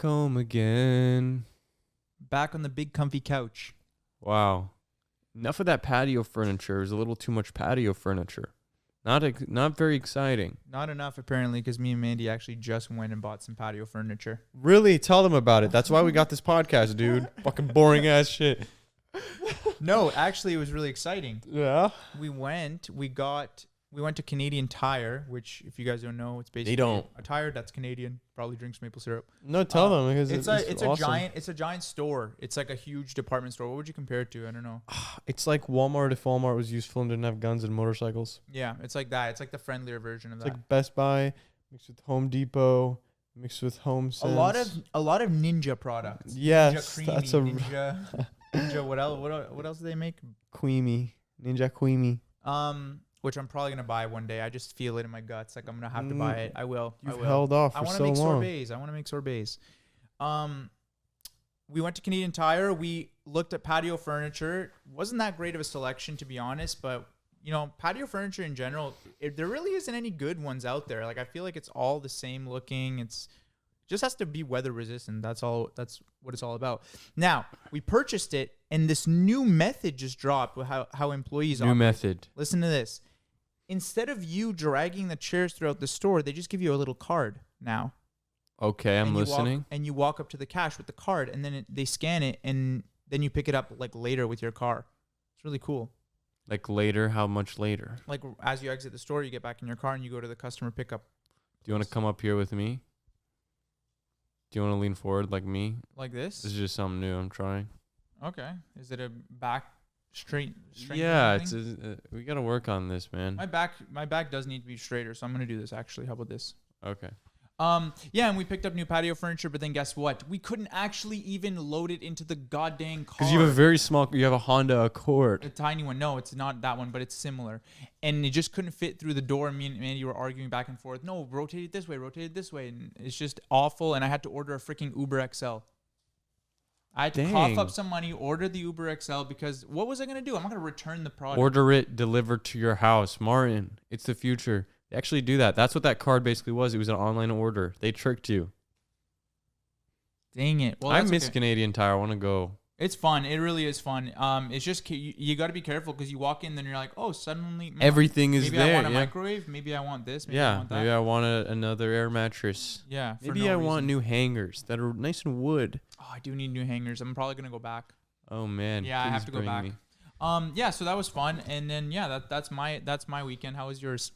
home again. Back on the big comfy couch. Wow. Enough of that patio furniture. There's a little too much patio furniture. Not very exciting. Not enough, apparently, because me and Mandy actually just went and bought some patio furniture. Really? Tell them about it. That's why we got this podcast, dude. Fucking boring ass shit. No, actually, it was really exciting. Yeah. We went to Canadian Tire, which, if you guys don't know, it's basically a tire that's Canadian, probably drinks maple syrup. No, tell them because it's awesome. a giant store. It's like a huge department store. What would you compare it to? I don't know. It's like Walmart if Walmart was useful and didn't have guns and motorcycles. Yeah, it's like that. It's like the friendlier version of that. It's like Best Buy mixed with Home Depot mixed with Home Sense. A lot of Ninja products. Yes, Ninja Creamy, Ninja. What else? What else do they make? Ninja Creamy. Which I'm probably gonna buy one day. I just feel it in my guts, like I'm gonna have to buy it. I will. You've held off for so long. I want to make sorbets. We went to Canadian Tire. We looked at patio furniture. Wasn't that great of a selection, to be honest. But patio furniture in general, there really isn't any good ones out there. Like I feel like it's all the same looking. It's just has to be weather resistant. That's all. That's what it's all about. Now we purchased it, and this new method just dropped with how employees operate. New method. Listen to this. Instead of you dragging the chairs throughout the store, they just give you a little card now. Okay, I'm listening. And you walk up to the cash with the card, and then they scan it, and then you pick it up like later with your car. It's really cool. Like later? How much later? Like as you exit the store, you get back in your car and you go to the customer pickup. Do you want to come up here with me? Do you want to lean forward like me? Like this? This is just something new I'm trying. Okay. Is it a back straight? Yeah, we got to work on this, man. My back does need to be straighter, so I'm going to do this actually. How about this? Okay. Yeah, and we picked up new patio furniture, but then guess what? We couldn't actually even load it into the goddamn car. Because you have a Honda Accord. A tiny one. No, it's not that one, but it's similar. And it just couldn't fit through the door. Me and Mandy were arguing back and forth. No, rotate it this way, And it's just awful. And I had to order a freaking Uber XL. I had to cough up some money, order the Uber XL, because what was I going to do? I'm not going to return the product. Order it delivered to your house. Martin, it's the future. They actually do that. That's what that card basically was. It was an online order. They tricked you. Dang it. Well, I miss Canadian Tire. I want to go. It's fun. It really is fun. It's just you got to be careful because you walk in, then you're like, oh, suddenly everything is there. Maybe I want a microwave. Maybe I want this. Maybe I want that. Maybe I want another air mattress. Yeah. Maybe I want new hangers that are nice and wood. Oh, I do need new hangers. I'm probably gonna go back. Oh man. Yeah, I have to go back. Yeah. So that was fun, and then that's my weekend. How was yours?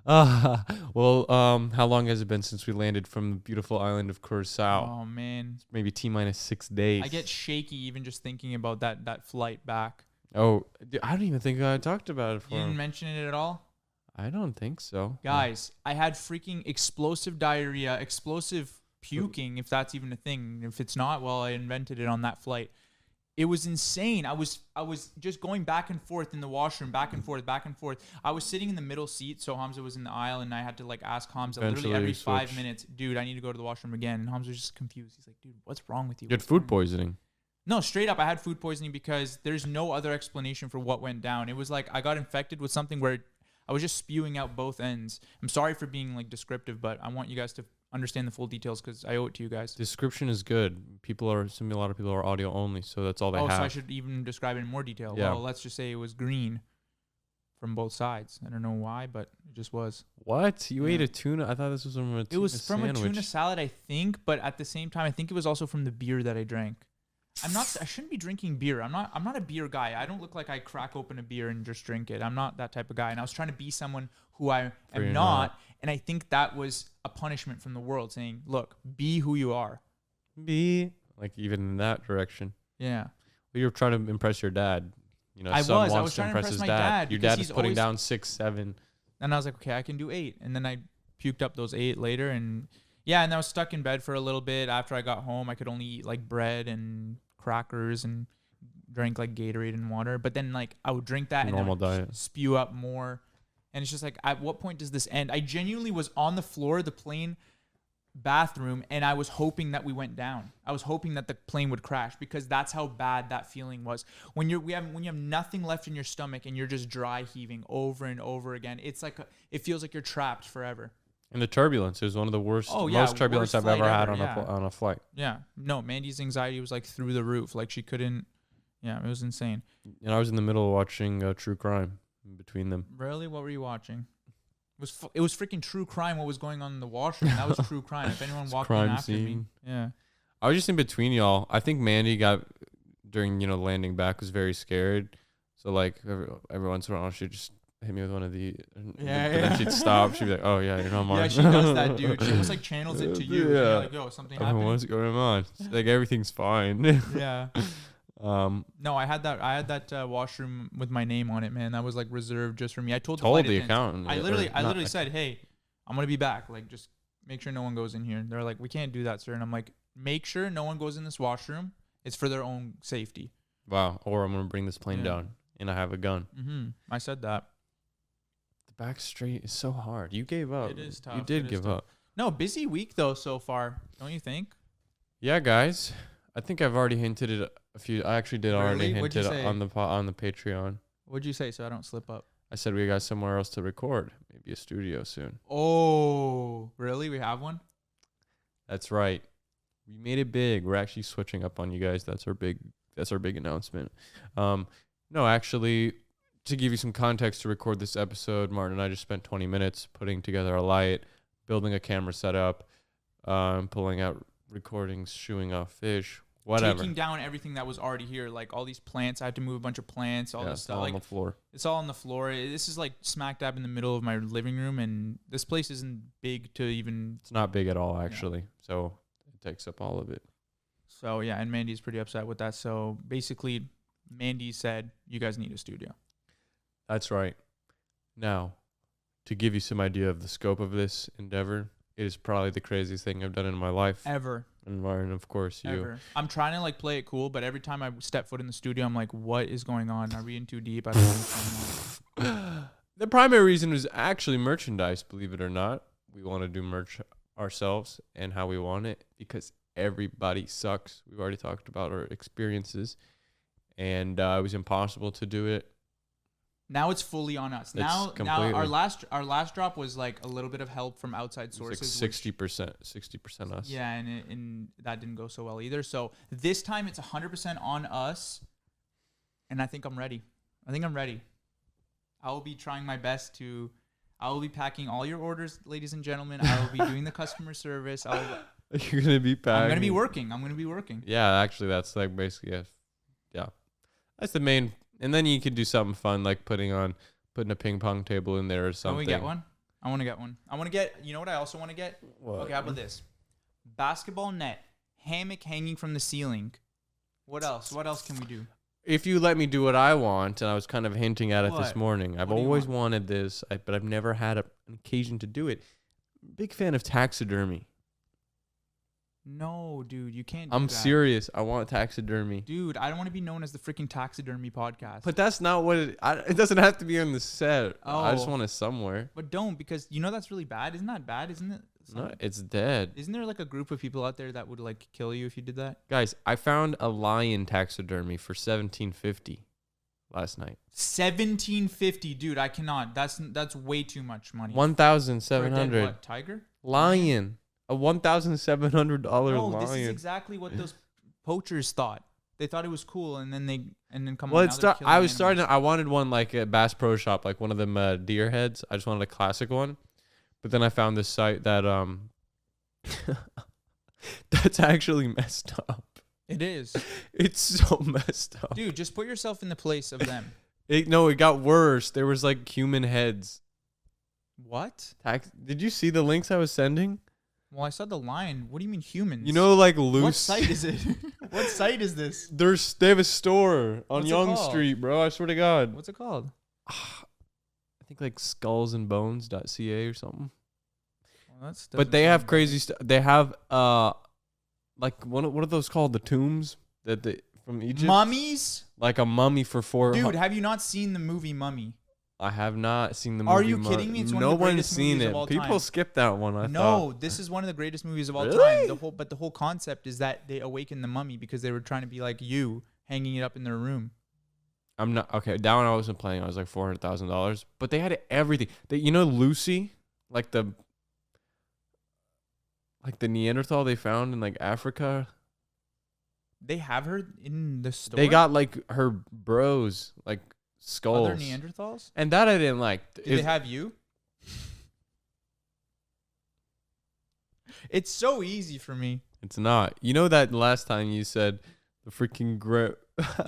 Well, how long has it been since we landed from the beautiful island of Curacao? Oh man, maybe T-minus 6 days. I get shaky even just thinking about that flight back. Oh, I don't even think I talked about it. You didn't mention it at all? I don't think so. Guys, I had freaking explosive diarrhea, explosive puking, if that's even a thing. If it's not, well, I invented it on that flight. It was insane. I was just going back and forth in the washroom, back and forth. I was sitting in the middle seat, so Hamza was in the aisle, and I had to ask Hamza literally every 5 minutes, dude, I need to go to the washroom again. And Hamza was just confused. He's like, dude, what's wrong with you? You had food poisoning. No, straight up, I had food poisoning because there's no other explanation for what went down. It was like I got infected with something where I was just spewing out both ends. I'm sorry for being descriptive, but I want you guys to understand the full details because I owe it to you guys. Description is good. A lot of people are audio only, so that's all they have. Oh, so I should even describe it in more detail. Yeah. Well, let's just say it was green from both sides. I don't know why, but it just was. What? You ate a tuna? I thought this was from a tuna sandwich. It was from a tuna salad, I think, but at the same time, I think it was also from the beer that I drank. I shouldn't be drinking beer. I'm not a beer guy. I don't look like I crack open a beer and just drink it. I'm not that type of guy. And I was trying to be someone who I am not. And I think that was a punishment from the world saying, look, be who you are. Be even in that direction. Yeah. Well, you're trying to impress your dad. I was trying to impress his dad. Your dad is putting down 6, 7. And I was like, okay, I can do 8. And then I puked up those 8 later. And yeah, and I was stuck in bed for a little bit. After I got home, I could only eat bread and crackers and drank Gatorade and water. But then I would drink that normal and diet. Spew up more. And it's just at what point does this end? I genuinely was on the floor of the plane bathroom, and I was hoping that we went down. I was hoping that the plane would crash because that's how bad that feeling was. When you have nothing left in your stomach and you're just dry heaving over and over again, it's it feels like you're trapped forever. And the turbulence is one of the worst, Oh, yeah, most turbulence worst I've ever flight had ever, on yeah. on a flight. Yeah. No, Mandy's anxiety was like through the roof. Like she couldn't. Yeah, it was insane. And I was in the middle of watching true crime in between them. Really? What were you watching? It was freaking true crime what was going on in the washroom. That was true crime. If anyone It's walked in crime after me. scene. Yeah. I was just in between y'all. I think Mandy got during landing back was very scared. So like every once in a while she'd just hit me with one of the but then she'd stop. She'd be like, "Oh yeah, you're not mine." Yeah, she does that, dude. She almost like channels it to you. Yeah. You're like, yo, something happened. What's going on? Like everything's fine. Yeah. No, I had that washroom with my name on it, man. That was like reserved just for me. I told the flight attendant. accountant. I literally said, "Hey, I'm gonna be back. Like, just make sure no one goes in here." They're like, "We can't do that, sir." And I'm like, "Make sure no one goes in this washroom. It's for their own safety." Wow. Or I'm gonna bring this plane down, and I have a gun. I said that. The back straight is so hard. You gave up. It is tough. You did give up. No, busy week though so far. Don't you think? Yeah, guys. I think I've already hinted it a few. I actually did already Really? What'd you hint it say? on the Patreon. What'd you say so I don't slip up? I said we got somewhere else to record, maybe a studio soon. Oh, really? We have one? That's right. We made it big. We're actually switching up on you guys. That's our big announcement. No, actually, to give you some context to record this episode, Martin and I just spent 20 minutes putting together a light, building a camera setup, pulling out recordings, shooing off fish, whatever. Taking down everything that was already here, like all these plants. I had to move a bunch of plants, all this stuff. All like, on the floor. It's all on the floor. This is like smack dab in the middle of my living room, and this place isn't big to even. It's not big at all, actually. So it takes up all of it. So yeah, and Mandy's pretty upset with that. So basically, Mandy said, "You guys need a studio." That's right. Now, to give you some idea of the scope of this endeavor, it is probably the craziest thing I've done in my life. Ever. And Martin, of course, you. Ever. I'm trying to like play it cool, but every time I step foot in the studio, I'm like, what is going on? Are we in too deep? I don't know what's going on. The primary reason is actually merchandise, believe it or not. We want to do merch ourselves and how we want it because everybody sucks. We've already talked about our experiences, and it was impossible to do it. Now it's fully on us. Now our last drop was like a little bit of help from outside sources. Like 60% us. Yeah, and that didn't go so well either. So this time it's 100% on us, and I think I'm ready. I will be trying my best to. I will be packing all your orders, ladies and gentlemen. I will be doing the customer service. You're gonna be packing. I'm gonna be working. Yeah, actually, that's like basically that's the main. And then you could do something fun like putting a ping pong table in there or something. Can we get one? I want to get one. I want to get. You know what I also want to get? What? Okay, how about this? Basketball net, hammock hanging from the ceiling. What else? What else can we do? If you let me do what I want, and I was kind of hinting at it this What? morning. I've What do you always want? wanted this, but I've never had an occasion to do it. Big fan of taxidermy. No, dude, you can't do I'm that. serious. I want taxidermy. Dude, I don't want to be known as the freaking taxidermy podcast. But that's not what it doesn't have to be on the set. I just Oh. want it somewhere. But don't, because you know that's really bad. Isn't that bad? Isn't it? No, it's dead. Isn't there like a group of people out there that would like kill you if you did that? Guys, I found a lion taxidermy for $17.50 last night. $17.50, dude. I cannot. That's way too much money. For a dead $1,700 what, tiger? lion. A $1,700 No, lion. this is exactly what those poachers thought. They thought it was cool, and then come Well, on. now they're killing animals. I wanted one like a Bass Pro Shop, like one of them deer heads. I just wanted a classic one. But then I found this site that that's actually messed up. It is, It's so messed up. dude. Just put yourself in the place of them. It got worse. There was like human heads. What? Did you see the links I was sending? Well, I saw the lion. What do you mean humans? You know, like loose. What site is it? What site is this? They have a store on What's it Yonge called? Street, bro. I swear to God. What's it called? I think like skullsandbones.ca or something. Well, that's But they have crazy stuff. They have like what are those called? The tombs that they from Egypt. mummies. Like a mummy for Dude, have you not seen the movie Mummy? I have not seen the movie. Are you kidding me? It's one of no the one's greatest seen movies it. of all People time. skip that one. I No, thought. this is one of the greatest movies of all Really? time. The whole concept is that they awaken the mummy because they were trying to be like you, hanging it up in their room. I'm not okay. That one I wasn't playing. I was like $400,000, but they had everything. You know Lucy, like the Like the Neanderthal they found in like Africa. They have her in the store. They got like her bros, like skulls. other Neanderthals. And that I didn't like. Did they have you? It's so easy for me. It's not. You know that last time you said the freaking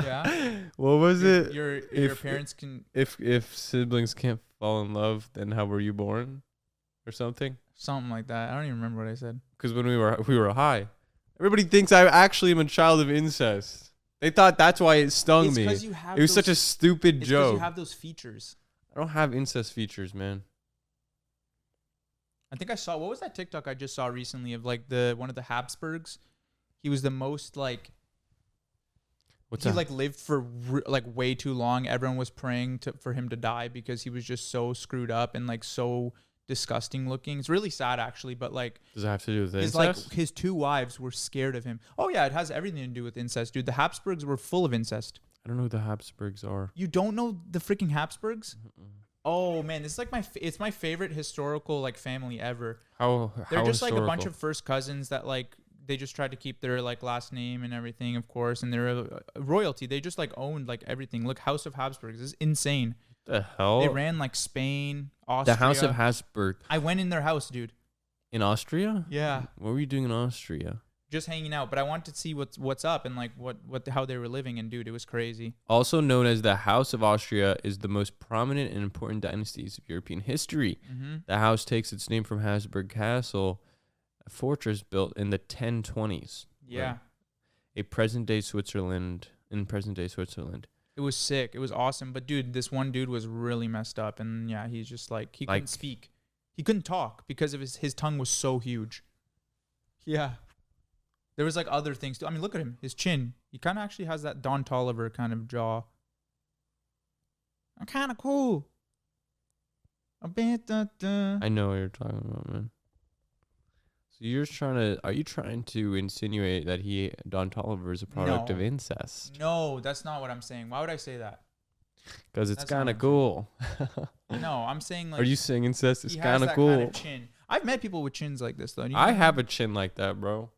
Yeah. What was it? Your parents can. If siblings can't fall in love, then how were you born? Or something? Something like that. I don't even remember what I said. Because when we were high. Everybody thinks I actually am a child of incest. They thought that's why it stung me. You have It was such a stupid It's joke. you have those features. I don't have incest features, man. I think I saw, what was that TikTok I just saw recently of like one of the Habsburgs? He was the most like, What's he that? like lived for like way too long. Everyone was praying for him to die because he was just so screwed up and like so disgusting looking. It's really sad actually, but like, Does it have to do with his incest? like his 2 wives were scared of him. Oh yeah, it has everything to do with incest, dude. The Habsburgs were full of incest. I don't know who the Habsburgs are. You don't know the freaking Habsburgs? Oh man, this is like it's my favorite historical like family ever. They're just like a bunch of first cousins that like they just tried to keep their like last name and everything, of course, and they're a royalty. They just like owned like everything. Look, House of Habsburgs. This is insane. The hell? They ran like Spain, Austria. The House of Habsburg I went in their house, dude. in Austria? Yeah. What were you doing in Austria? Just hanging out, but I wanted to see what's up and like how they were living, and dude, it was crazy. Also known as the House of Austria, is the most prominent and important dynasties of European history. Mm-hmm. The house takes its name from Habsburg Castle, a fortress built in the 1020s. Yeah. Right? In present-day Switzerland. It was sick. It was awesome. But dude, this one dude was really messed up, and yeah, he's just like he couldn't speak. He couldn't talk because of his tongue was so huge. Yeah. There was like other things too. I mean, look at him. His chin. He kind of actually has that Don Toliver kind of jaw. I'm kind of cool. A bit I know what you're talking about, man. So are you trying to insinuate that Don Toliver is a product of incest? No, that's not what I'm saying. Why would I say that? Because it's kind of cool. No, I'm saying like. Are you saying incest is kind of that cool? Kind of chin. I've met people with chins like this though. I have a chin like that, bro.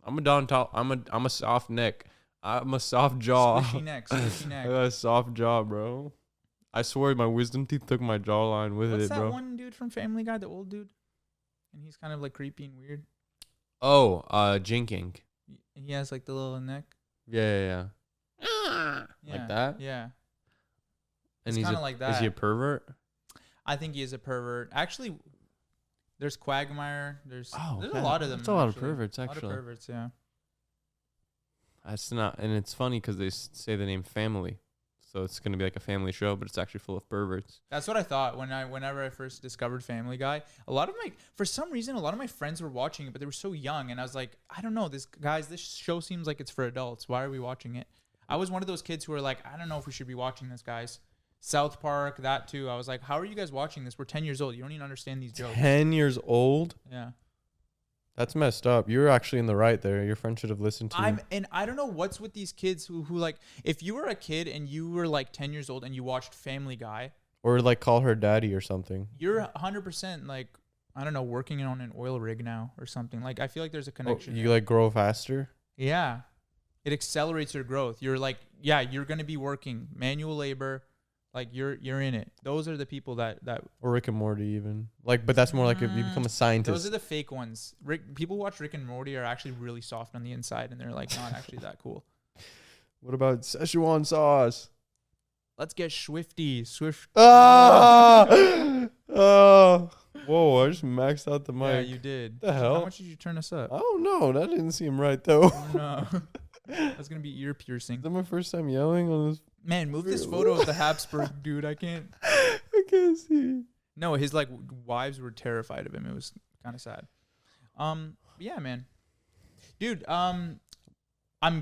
I'm a soft neck. I'm a soft jaw. Squishy neck. Squishy neck. I got a soft jaw, bro. I swear my wisdom teeth took my jawline with What's it, bro. What's that one dude from Family Guy, the old dude? And he's kind of like creepy and weird. Oh, jinking. He has like the little neck. Yeah. Yeah. Like that? Yeah. And he's kind of like that. Is he a pervert? I think he is a pervert. Actually, there's Quagmire. There's a lot of them. There's a lot of perverts, actually. A lot of perverts, yeah. That's not, and it's funny because they say the name Family, so it's gonna be like a family show, but it's actually full of perverts. That's what I thought whenever I first discovered Family Guy. For some reason, a lot of my friends were watching it, but they were so young, and I was like, I don't know, this show seems like it's for adults. Why are we watching it? I was one of those kids who were like, I don't know if we should be watching this, guys. South Park, that too. I was like, how are you guys watching this? We're 10 years old. You don't even understand these jokes. 10 years old? Yeah. That's messed up. You're actually in the right there. Your friend should have listened to you. And I don't know what's with these kids who like, if you were a kid and you were like 10 years old and you watched Family Guy. Or like call her daddy or something. You're 100% like, I don't know, working on an oil rig now or something. Like, I feel like there's a connection. You like grow faster? Yeah. It accelerates your growth. You're like, yeah, you're going to be working manual labor. Like you're in it. Those are the people that or Rick and Morty even. Like, but that's more like if you become a scientist. Those are the fake ones. People watch Rick and Morty are actually really soft on the inside, and they're like not actually that cool. What about Szechuan sauce? Let's get Swifty. Ah! Oh, whoa! I just maxed out the mic. Yeah, you did. The hell? How much did you turn us up? I don't know. That didn't seem right though. Oh, no. That's gonna be ear piercing. Is that my first time yelling on this? Man, move this photo of the Habsburg dude. I can't see. No, his like wives were terrified of him. It was kind of sad. Yeah, man. Dude, I'm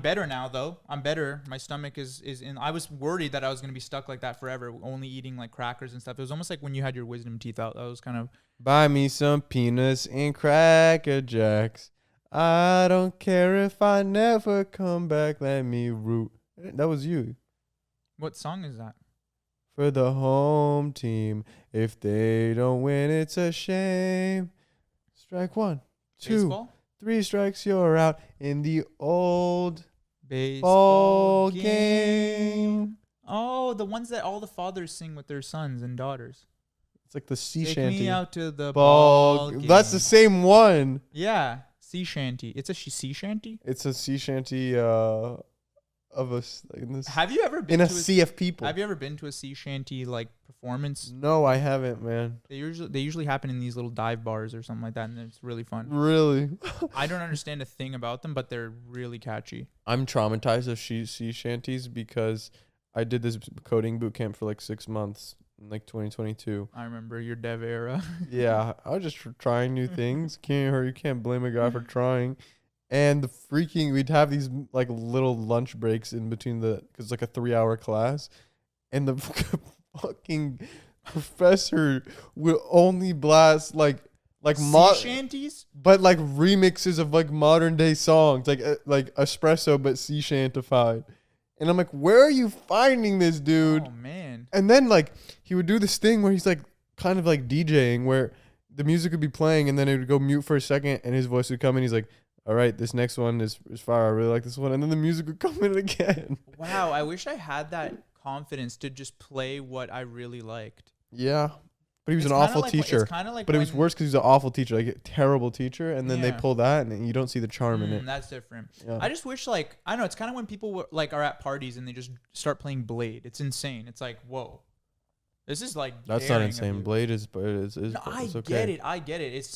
better now though. I'm better. My stomach is in. I was worried that I was gonna be stuck like that forever, only eating like crackers and stuff. It was almost like when you had your wisdom teeth out. That was kind of. Buy me some peanuts and Cracker Jacks. I don't care if I never come back. Let me root. That was you. What song is that? For the home team. If they don't win, it's a shame. Strike one, two, Baseball? 3 strikes, you're out in the old Baseball ball game. Oh, the ones that all the fathers sing with their sons and daughters. It's like the sea Take shanty. me out to the ball. ball game. That's the same one. Yeah, sea shanty. It's a sea shanty. It's a sea shanty of us in this Have you ever been in a to sea of people. Have you ever been to a sea shanty like performance? No, I haven't, man. They usually happen in these little dive bars or something like that, and it's really fun. Really? I don't understand a thing about them, but they're really catchy. I'm traumatized of sea shanties because I did this coding boot camp for like 6 months in like 2022. I remember your dev era. Yeah, I was just trying new things. You can't blame a guy for trying. And we'd have these like little lunch breaks in between because it's like a 3-hour class, and the fucking professor will only blast like sea shanties. but like remixes of like modern day songs, like espresso but sea shantified. And I'm like, where are you finding this, dude? Oh man. And then like he would do this thing where he's like kind of like DJing, where the music would be playing and then it would go mute for a second and his voice would come in. He's like, all right, this next one is fire. I really like this one. And then the music would come in again. Wow, I wish I had that confidence to just play what I really liked. Yeah. But he was It's an kinda awful like teacher. It's kind of like But it was when- worse because he was an awful teacher, like a terrible teacher. And then they Yeah. pull that and you don't see the charm in it. That's different. Yeah. I just wish like I don't know. It's kind of when people are at parties and they just start playing Blade. It's insane. It's like whoa, this is like That's not daring of insane. you. Blade is No, I it's okay. get it. I get it. It's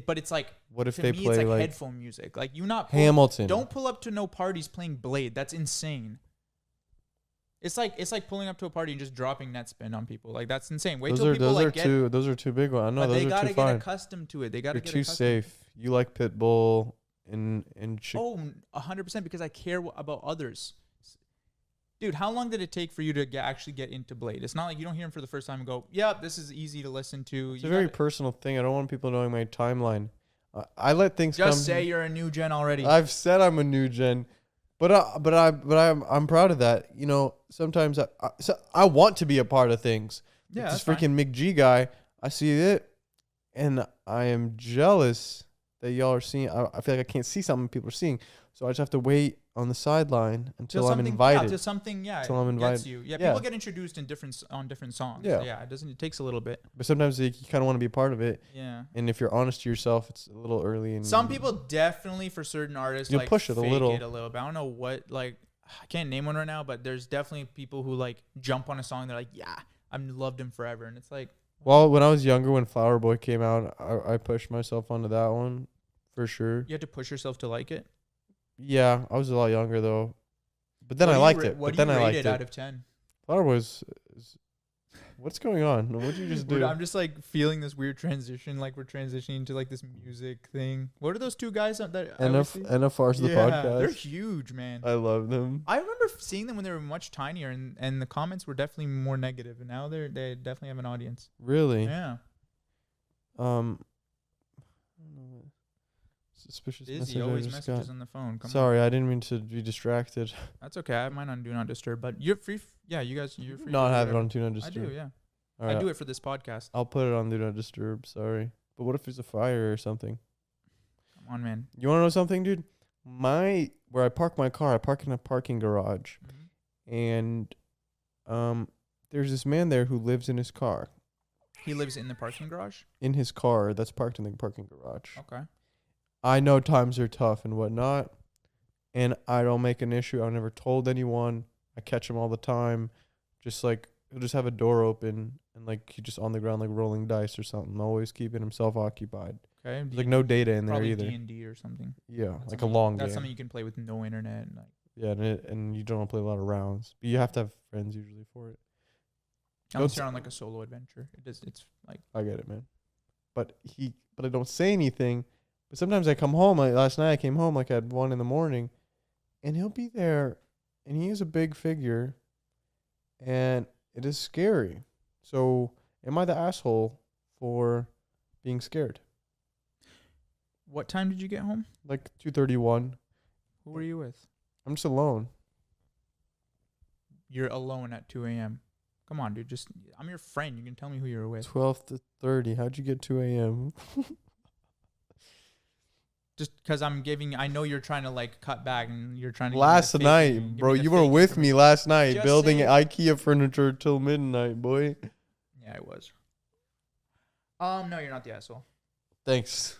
but it's like What if to they me play it's like like headphone music. Like you not Hamilton? Don't pull up to no parties playing Blade. That's insane. It's like pulling up to a party and just dropping net spin on people. Like that's insane. Wait till people like get. Those are two big ones. I know But those they are gotta too get fine. accustomed to it. They gotta You're get too accustomed. safe. You like Pitbull and Oh, 100% because I care about others. Dude, how long did it take for you to actually get into Blade? It's not like you don't hear him for the first time and go, "Yep, this is easy to listen to." It's a very personal thing. I don't want people knowing my timeline. I let things come. Just say you're a new gen already. I've said I'm a new gen, but I'm proud of that. You know, sometimes I want to be a part of things. Yeah, Like this that's freaking McG guy, I see it, and I am jealous that y'all are seeing. I feel like I can't see something people are seeing, so I just have to wait on the sideline until I'm invited. Yeah, to something, yeah. Till I'm invited. Gets you. Yeah, Yeah. people get introduced on different songs. Yeah. Yeah, it takes a little bit. But sometimes you kind of want to be a part of it, Yeah. and if you're honest to yourself, it's a little early. And Some people definitely, for certain artists, You'll like push it a fake little. it a little bit. I don't know what, like, I can't name one right now, but there's definitely people who like jump on a song. They're like, yeah, I've loved him forever, and it's like, Well, when I was younger, when Flower Boy came out, I pushed myself onto that one for sure. you have to push yourself to like it. Yeah, I was a lot younger though, but then What I do you liked ra- it. What But do then you I rate liked it out it. of 10? Flower Boy is what's going on? What did you just do? I'm just like feeling this weird transition, like we're transitioning to like this music thing. What are those two guys that I always see? NFR's the They're podcast. huge, man. I love them. I remember seeing them when they were much tinier, and the comments were definitely more negative. And now they definitely have an audience. Really? Yeah, I don't know. Suspicious Izzy message I always just messages got. on the phone. Come on. Sorry, I didn't mean to be distracted. That's okay. I have mine on Do Not Disturb, but you're free. Yeah, you guys, you're free. Not to do have it whatever. on Do Not I Disturb. do, yeah. All I right, do it for this podcast. I'll put it on Do Not Disturb. Sorry, but what if there's a fire or something? Come on, man. You want to know something, dude? Where I park my car, I park in a parking garage, and there's this man there who lives in his car. He lives in the parking garage. In his car that's parked in the parking garage. Okay. I know times are tough and whatnot, and I don't make an issue. I've never told anyone. I catch him all the time. Just like he'll just have a door open and like he's just on the ground like rolling dice or something, always keeping himself occupied. Okay. There's like no data in there probably either. D&D or something. Yeah, That's like a something- long That's game. something you can play with no internet. And like, Yeah, and you don't play a lot of rounds, but you have to have friends usually for it. unless Don't- you're on like a solo adventure. It's like I get it, man. But I don't say anything. But sometimes I come home. Like last night, I came home like at 1 a.m, and he'll be there, and he is a big figure, and it is scary. So, am I the asshole for being scared? what time did you get home? Like 2:31. Who were you with? I'm just alone. You're alone at 2 a.m. Come on, dude. I'm your friend. You can tell me who you were with. 12 to 30. How'd you get 2 a.m.? just because I know you're trying to like cut back and you're trying to. Last night, bro, you were with me last night Just building saying. IKEA furniture till midnight, boy. Yeah, I was. No, you're not the asshole. Thanks.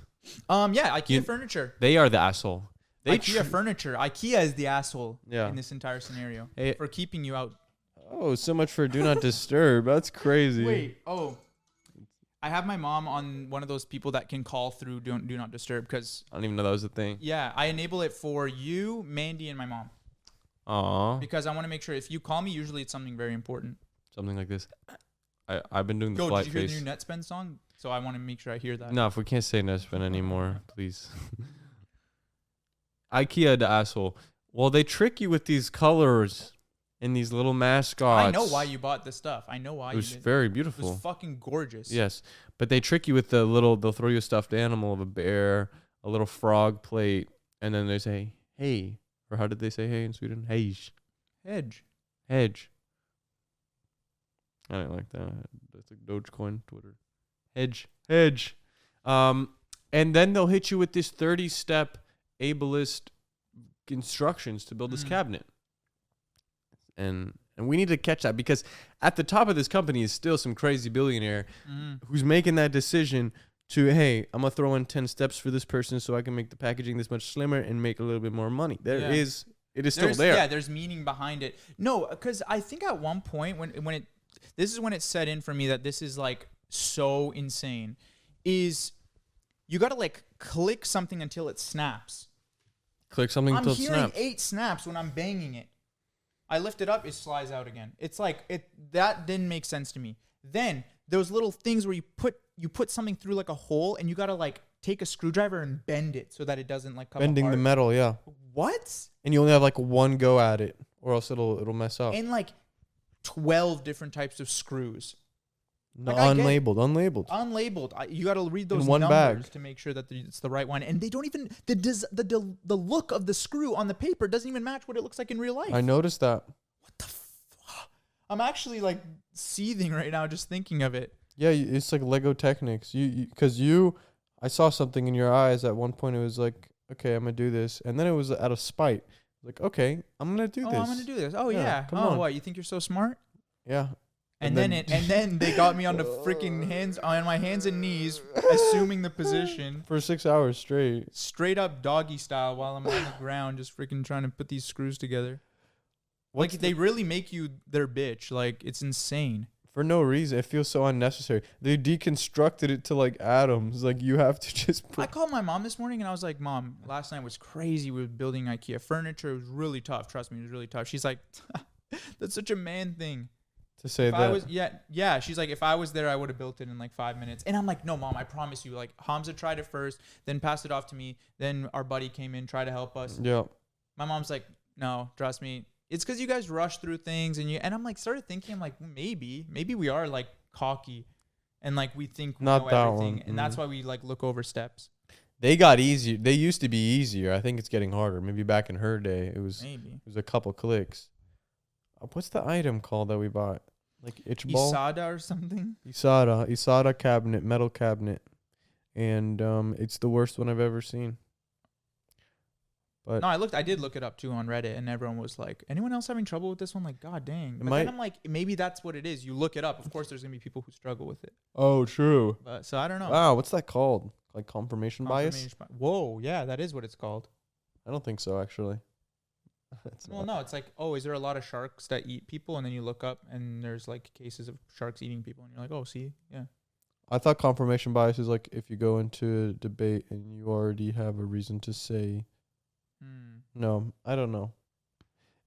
Yeah, IKEA You- furniture. They are the asshole. IKEA furniture. IKEA is the asshole Yeah. in this entire scenario Hey, for keeping you out. oh, so much for do not disturb. That's crazy. Wait. Oh, I have my mom on one of those people that can call through do not disturb because I don't even know that was a thing. yeah, I enable it for you, Mandy, and my mom Aw, because I want to make sure if you call me, usually it's something very important. something like this. I've been doing the Yo, flight did you hear face. the new Netspend song? So I want to make sure I hear that. No, if we can't say Nesbin anymore, please. IKEA the asshole. Well, they trick you with these colors and these little mascots. I know why you bought this stuff. I know why It was you did. very It beautiful. was fucking gorgeous. Yes, but they trick you with they'll throw you a stuffed animal of a bear, a little frog plate, and then they say, hey. Or how did they say hey in Sweden? Hej. Hedge. Hedge. I don't like that. That's like Dogecoin, Twitter. Hedge. And then they'll hit you with this 30-step ableist instructions to build this cabinet. And we need to catch that because at the top of this company is still some crazy billionaire who's making that decision to, hey, I'm going to throw in 10 steps for this person so I can make the packaging this much slimmer and make a little bit more money. It is still there. Yeah, there's meaning behind it. No, because I think at one point this is when it set in for me that this is like so insane, is you got to like click something until it snaps. Click something I'm until it hearing snaps. 8 snaps when I'm banging it. I lift it up, it slides out again. It's like that didn't make sense to me. Then those little things where you put something through like a hole and you gotta like take a screwdriver and bend it so that it doesn't like come Bending apart. the metal, yeah. What? And you only have like one go at it, or else it'll mess up. And like 12 different types of screws. No, like, I get it. unlabeled. Unlabeled. You got to read those one numbers bag. to make sure that it's the right one. And they don't even the look of the screw on the paper doesn't even match what it looks like in real life. I noticed that. What the fuck? I'm actually like seething right now just thinking of it. Yeah, it's like Lego Technics. Because I saw something in your eyes at one point. It was like, okay, I'm gonna do this, and then it was out of spite. Like, okay, I'm gonna do this. I'm gonna do this. Oh yeah. come Oh on. what? You think you're so smart? Yeah. And then they got me on the freaking on my hands and knees, assuming the position, for 6 hours straight. straight up doggy style, while I'm on the ground, just freaking trying to put these screws together. Like they really make you their bitch. Like it's insane. For no reason. It feels so unnecessary. They deconstructed it to like atoms. Like you have to just put. I called my mom this morning and I was like, Mom, last night was crazy. We were building IKEA furniture. It was really tough. Trust me, it was really tough. She's like, that's such a man thing. To say If that. I was, yeah. She's like, if I was there, I would have built it in like 5 minutes. And I'm like, no, Mom, I promise you. Like Hamza tried it first, then passed it off to me. Then our buddy came in, tried to help us. Yeah. My mom's like, no, trust me. It's because you guys rush through things and I'm like, started thinking, I'm like, maybe we are like cocky and like we think we Not know that everything. one. And that's why we like look over steps. They got easier. They used to be easier. I think it's getting harder. Maybe back in her day, it was a couple clicks. What's the item called that we bought? Like itch ball? Isada or something? Isada cabinet, metal cabinet. And it's the worst one I've ever seen. But No, I did look it up too on Reddit and everyone was like, anyone else having trouble with this one? Like, God dang. But then I'm like, maybe that's what it is. You look it up. Of course, there's going to be people who struggle with it. Oh, true. But so I don't know. Wow, what's that called? Like confirmation bias? Whoa, yeah, that is what it's called. I don't think so, actually. Well, no, it's like, oh, is there a lot of sharks that eat people? And then you look up and there's like cases of sharks eating people. And you're like, oh, see, yeah. I thought confirmation bias is like if you go into a debate and you already have a reason to say. No, I don't know.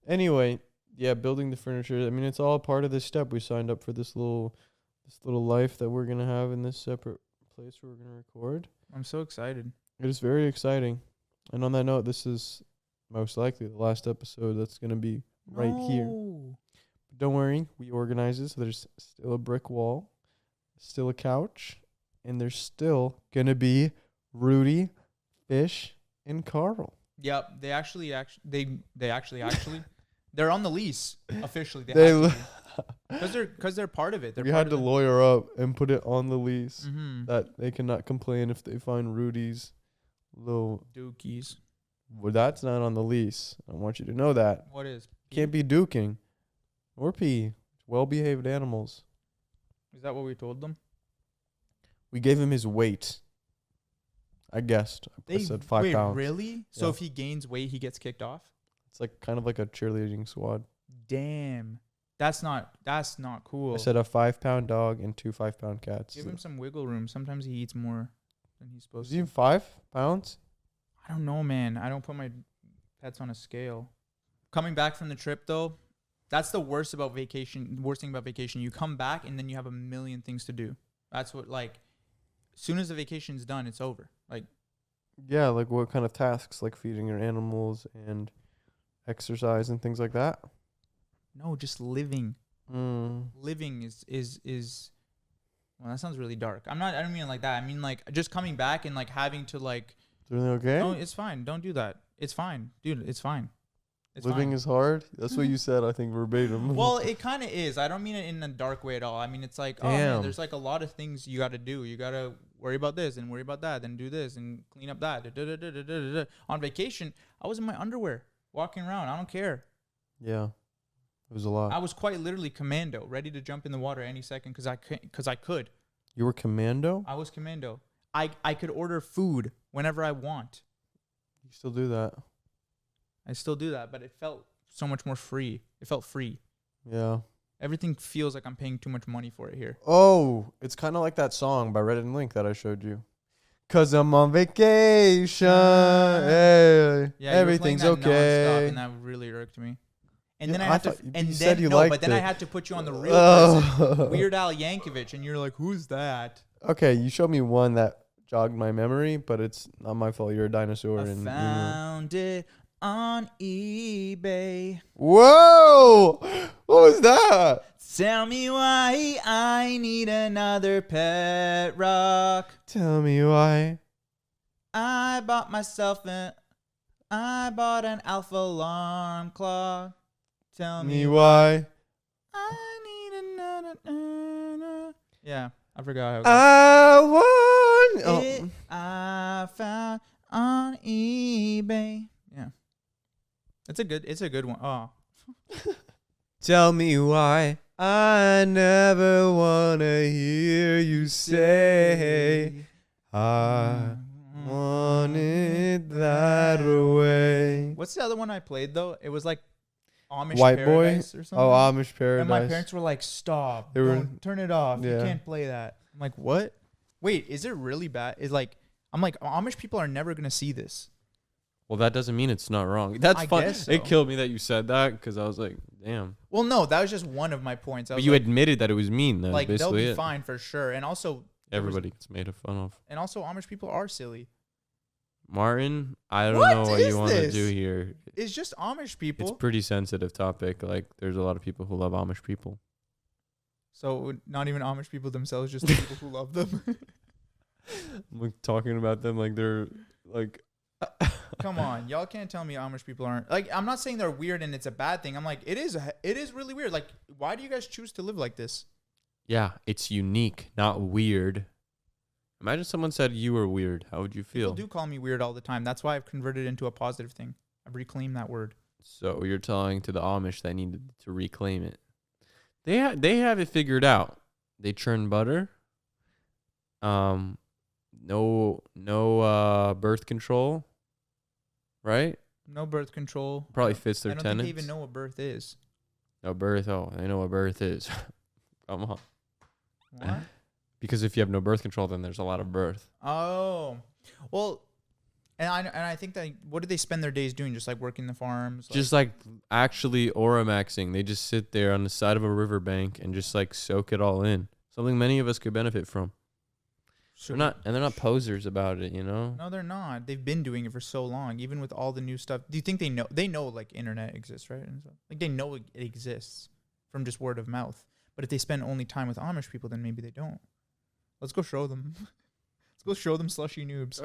Anyway, yeah, building the furniture. I mean, it's all part of this step. We signed up for this little life that we're gonna have in this separate place where we're gonna record. I'm so excited. It is very exciting. And on that note, this is most likely the last episode that's gonna be right here. But don't worry, we organize this. So there's still a brick wall, still a couch, and there's still gonna be Rudy, Fish, and Carl. Yep, they actually they're on the lease officially. Because they're part of it. We had to lawyer up and put it on the lease Mm-hmm. that they cannot complain if they find Rudy's little. Dookies. Well, that's not on the lease. I want you to know that. What is? Can't be duking or pee. Well-behaved animals. Is that what we told them? We gave him his weight. I guessed. I said 5 pounds. Really? So Yeah. if he gains weight, he gets kicked off? It's like kind of like a cheerleading squad. Damn. That's not cool. I said a 5-pound dog and 2 5-pound cats. Give him some wiggle room. Sometimes he eats more than he's Is supposed he to. 5 pounds? I don't know, man. I don't put my pets on a scale. Coming back from the trip, though, that's the worst about vacation. Worst thing about vacation. You come back and then you have a million things to do. That's what, like, as soon as the vacation's done, it's over. Like, Yeah, like what kind of tasks? Like feeding your animals and exercise and things like that? no, just living. Mm. Living is well, that sounds really dark. I don't mean it like that. I mean, like, just coming back and, like, having to, like, Is everything okay? no, it's fine. Don't do that. It's fine. Dude, it's fine. It's Living fine. is hard? That's what you said, I think, verbatim. Well, it kind of is. I don't mean it in a dark way at all. I mean, it's like, oh, man, Damn. there's, like, a lot of things you got to do. You got to worry about this and worry about that, then do this and clean up that. On vacation, I was in my underwear walking around. I don't care. Yeah. It was a lot. I was quite literally commando, ready to jump in the water any second because I could. You were commando? I was commando. I could order food whenever I want. You still do that? I still do that, but it felt so much more free. It felt free. Yeah. Everything feels like I'm paying too much money for it here. Oh, it's kind of like that song by Red and Link that I showed you. 'Cause I'm on vacation. Hey, Yeah, everything's you were playing that nonstop, okay. and that really irked me. And Yeah, then I I had to, thought you and said then you no, liked but then I it. had to put you on the real person, Oh. Weird Al Yankovic, and you're like, who's that? Okay, you showed me one that jogged my memory, but it's not my fault. You're a dinosaur. I and found it on eBay. Whoa! What was that? Tell me why I need another pet rock. Tell me why. I bought an alpha alarm clock. Tell Me me why. I need another. Yeah, I forgot how it goes. I want. It I found on eBay. Yeah, it's a good one. Oh, Tell me why. I never wanna hear you say I want it that way. What's the other one I played though? It was like Amish White Boy? Paradise or something. Oh, Amish And my Paradise. parents were like, "Stop! They were- Don't turn it off. You Yeah. can't play that." I'm like, "What? Wait, is it really bad?" It's like, I'm like, Amish people are never gonna see this. Well, that doesn't mean it's not wrong. That's I fun. guess so. It killed me that you said that because I was like, damn. Well, no, that was just one of my points. I But was you like, admitted that it was mean. That's like they'll basically be it. fine for sure, and also Everybody gets made fun of. Amish people are silly. Martin, I don't What know what is you want to this? do here. It's just Amish people. It's pretty sensitive topic. Like, there's a lot of people who love Amish people. So not even Amish people themselves, just the people who love them. I'm like talking about them like they're like. Come on, y'all can't tell me Amish people aren't like. I'm not saying they're weird and it's a bad thing. I'm like, it is really weird. Like, why do you guys choose to live like this? Yeah, it's unique, not weird. Imagine someone said you were weird. How would you feel? People do call me weird all the time. That's why I've converted it into a positive thing. I've reclaimed that word. So you're telling to the Amish they need to reclaim it. They have it figured out. They churn butter. No birth control. Right? No birth control. Probably fits their I don't tenants. think they even know what birth is. No birth. Oh, they know what birth is. Come on. What? Because if you have no birth control, then there's a lot of birth. Oh, well, and I think that what do they spend their days doing? Just like working the farms. Just like actually Oramaxing. They just sit there on the side of a riverbank and just like soak it all in. Something many of us could benefit from. They're not posers about it, you know? No, they're not. They've been doing it for so long, even with all the new stuff. Do you think they know? They know like internet exists, right? And stuff. Like they know it exists from just word of mouth. But if they spend only time with Amish people, then maybe they don't. Let's go show them. Let's go show them slushy noobs.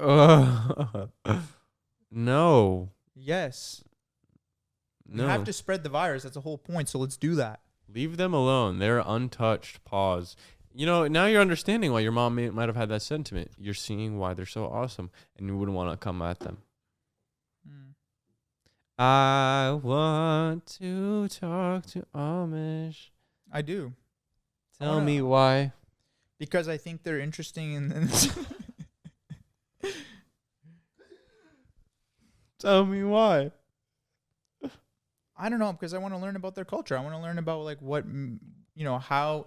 No. Yes. No. You have to spread the virus. That's the whole point. So let's do that. Leave them alone. They're untouched. Pause. now you're understanding why your mom might have had that sentiment. You're seeing why they're so awesome, and you wouldn't want to come at them. Mm. I want to talk to Amish. I do. Tell me why. Because I think they're interesting and Tell me why. I don't know, because I want to learn about their culture. I want to learn about like what how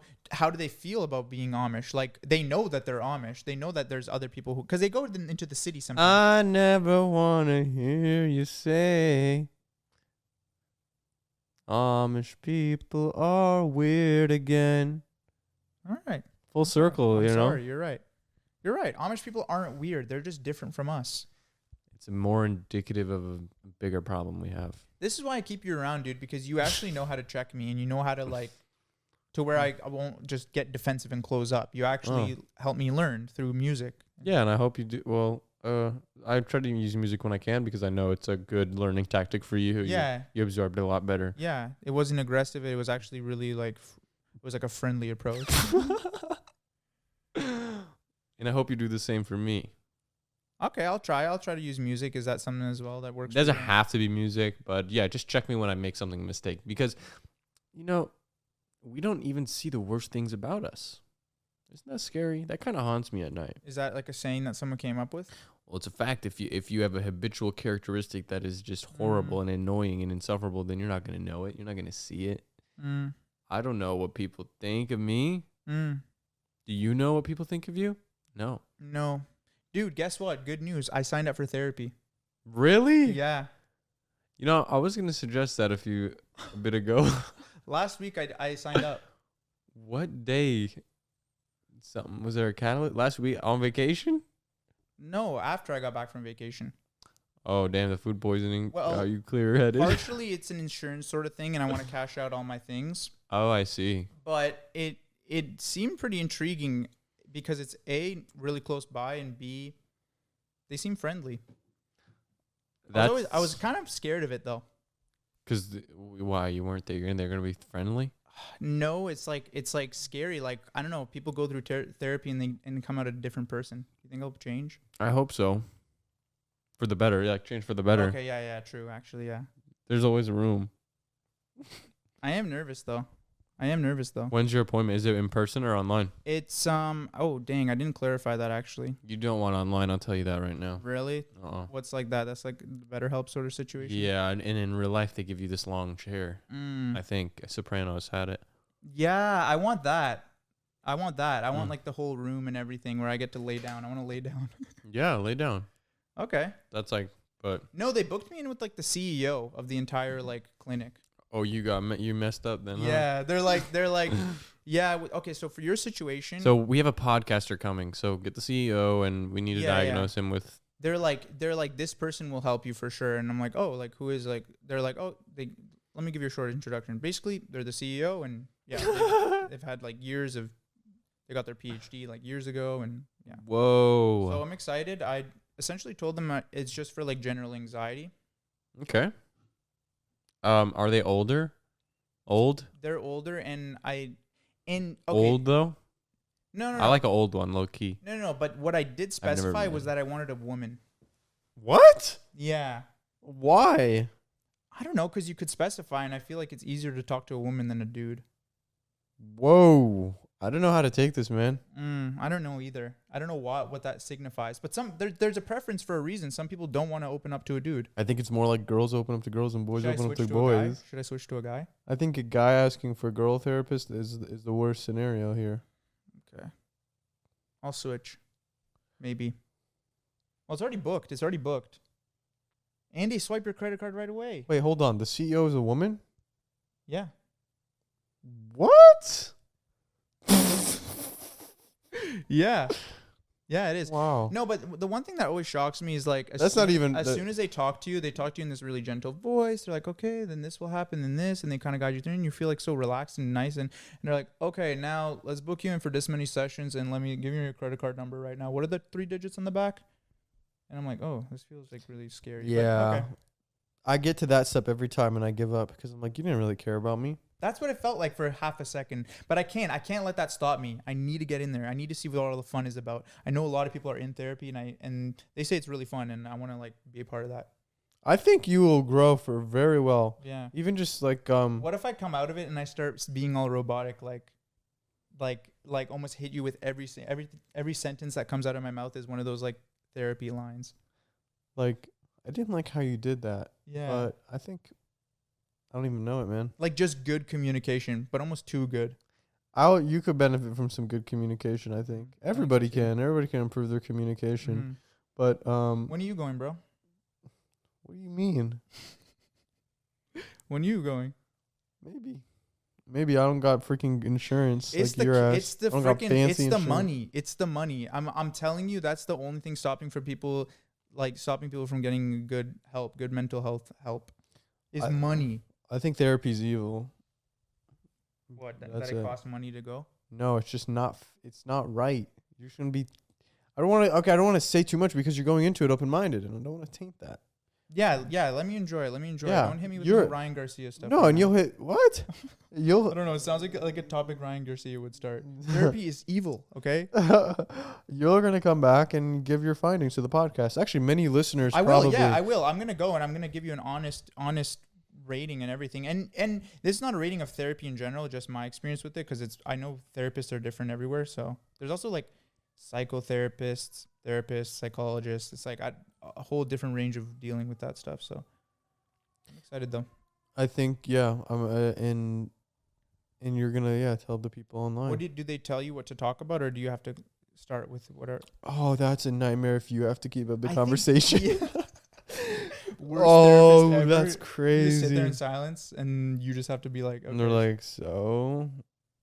do they feel about being Amish? Like they know that they're Amish. They know that there's other people who, because they go into the city sometimes. I never want to hear you say Amish people are weird again. All right. Full circle, I'm you know? sorry, you're right. You're right. Amish people aren't weird. They're just different from us. It's more indicative of a bigger problem we have. This is why I keep you around, dude, because you actually know how to check me and you know how to like to where I won't just get defensive and close up. You actually help me learn through music. Yeah, and I hope you do. Well, I try to use music when I can because I know it's a good learning tactic for you. Yeah. You absorbed it a lot better. Yeah. It wasn't aggressive. It was actually really like, it was like a friendly approach. And I hope you do the same for me. Okay, I'll try. I'll try to use music. Is that something as well that works? It doesn't have to be music, but yeah, just check me when I make something a mistake because, we don't even see the worst things about us. Isn't that scary? That kind of haunts me at night. Is that like a saying that someone came up with? Well, it's a fact. If you have a habitual characteristic that is just horrible and annoying and insufferable, then you're not going to know it. You're not going to see it. I don't know what people think of me. Do you know what people think of you? No. No. Dude, guess what? Good news. I signed up for therapy. Really? Yeah. I was going to suggest that a bit ago. Last week I signed up. What day? Was there a catalyst? Last week on vacation? No, after I got back from vacation. Oh, damn, the food poisoning. Well, Are you clear-headed? Partially, it's an insurance sort of thing, and I want to cash out all my things. Oh, I see. But it seemed pretty intriguing because it's A, really close by, and B, they seem friendly. I was kind of scared of it, though. Because why? You weren't there. They're going to be friendly? No, it's like scary. Like, I don't know. People go through therapy and come out a different person. You think it'll change? I hope so. For the better. Yeah, change for the better. Okay, yeah, true. Actually, yeah. There's always a room. I am nervous, though. When's your appointment? Is it in person or online? It's, oh, dang. I didn't clarify that, actually. You don't want online. I'll tell you that right now. Really? Uh-uh. What's like that? That's like BetterHelp sort of situation? Yeah, and in real life, they give you this long chair. I think Sopranos had it. Yeah, I want that. I want like the whole room and everything where I get to lay down. I want to lay down. Yeah, lay down. Okay. That's like, but. No, they booked me in with like the CEO of the entire like clinic. Oh, you messed up then. Yeah, huh? they're like, yeah. Okay, so for your situation. So we have a podcaster coming. So get the CEO, and we need to diagnose him with. They're like, this person will help you for sure. And I'm like, oh, like who is like? They're like, oh, let me give you a short introduction. Basically, they're the CEO, and yeah, they've had like years of. They got their PhD like years ago, and yeah. Whoa. So I'm excited. I essentially told them it's just for like general anxiety. Okay. Are they older? Old? They're older, and okay. Old though? No. I like an old one, low key. No. But what I did specify was that I wanted a woman. What? Yeah. Why? I don't know, because you could specify, and I feel like it's easier to talk to a woman than a dude. Whoa. I don't know how to take this, man. I don't know either. I don't know what that signifies. But there's a preference for a reason. Some people don't want to open up to a dude. I think it's more like girls open up to girls and boys open up to boys. Should I switch to a guy? I think a guy asking for a girl therapist is the worst scenario here. Okay. I'll switch. Maybe. Well, it's already booked. Andy, swipe your credit card right away. Wait, hold on. The CEO is a woman? Yeah. What? Yeah. Yeah, it is. Wow. No, but the one thing that always shocks me is like as soon as they talk to you in this really gentle voice. They're like, okay, then this will happen, then this, and they kind of guide you through, and you feel like so relaxed and nice, and they're like, okay, now let's book you in for this many sessions, and let me give you your credit card number right now. What are the 3 digits on the back? And I'm like, oh, this feels like really scary. Yeah. But, okay. I get to that step every time and I give up because I'm like, you didn't really care about me. That's what it felt like for half a second. But I can't let that stop me. I need to get in there. I need to see what all the fun is about. I know a lot of people are in therapy and they say it's really fun and I want to like be a part of that. I think you will grow for very well. Yeah. Even just like What if I come out of it and I start being all robotic, like almost hit you with every sentence that comes out of my mouth is one of those like therapy lines. like I didn't like how you did that. Yeah. But I think I don't even know it, man. Like just good communication, but almost too good. You could benefit from some good communication, I think. Everybody can. Everybody can improve their communication. But When are you going, bro? what do you mean? When are you going? Maybe I don't got freaking insurance It's like your ass. it's the I don't got freaking fancy it's the insurance. money. It's the money. I'm telling you, that's the only thing stopping people from getting good mental health help is money. I think therapy's evil. What that That's it it. costs money to go? No, it's just not. It's not right. You shouldn't be. I don't want to. Okay, I don't want to say too much because you're going into it open-minded, and I don't want to taint that. Yeah. Let me enjoy it. Yeah, Don't hit me with the Ryan Garcia stuff. No, right and now. you'll hit what? I You'll. don't know. It sounds like a topic Ryan Garcia would start. Therapy is evil. Okay. You're gonna come back and give your findings to the podcast. Actually, many listeners. I will. probably, Yeah, I will. I'm gonna go and I'm gonna give you an honest rating and everything. And this is not a rating of therapy in general, just my experience with it, because I know therapists are different everywhere. So there's also like psychotherapists, therapists, psychologists. It's like a whole different range of dealing with that stuff. So I'm excited though. I think and you're gonna tell the people online. Do they tell you what to talk about, or do you have to start with what are? Oh, that's a nightmare if you have to keep up the I think- conversation. yeah. Worst Oh, therapist ever. that's You just sit there crazy. in silence, and you just have to be like, And they're okay. like, so.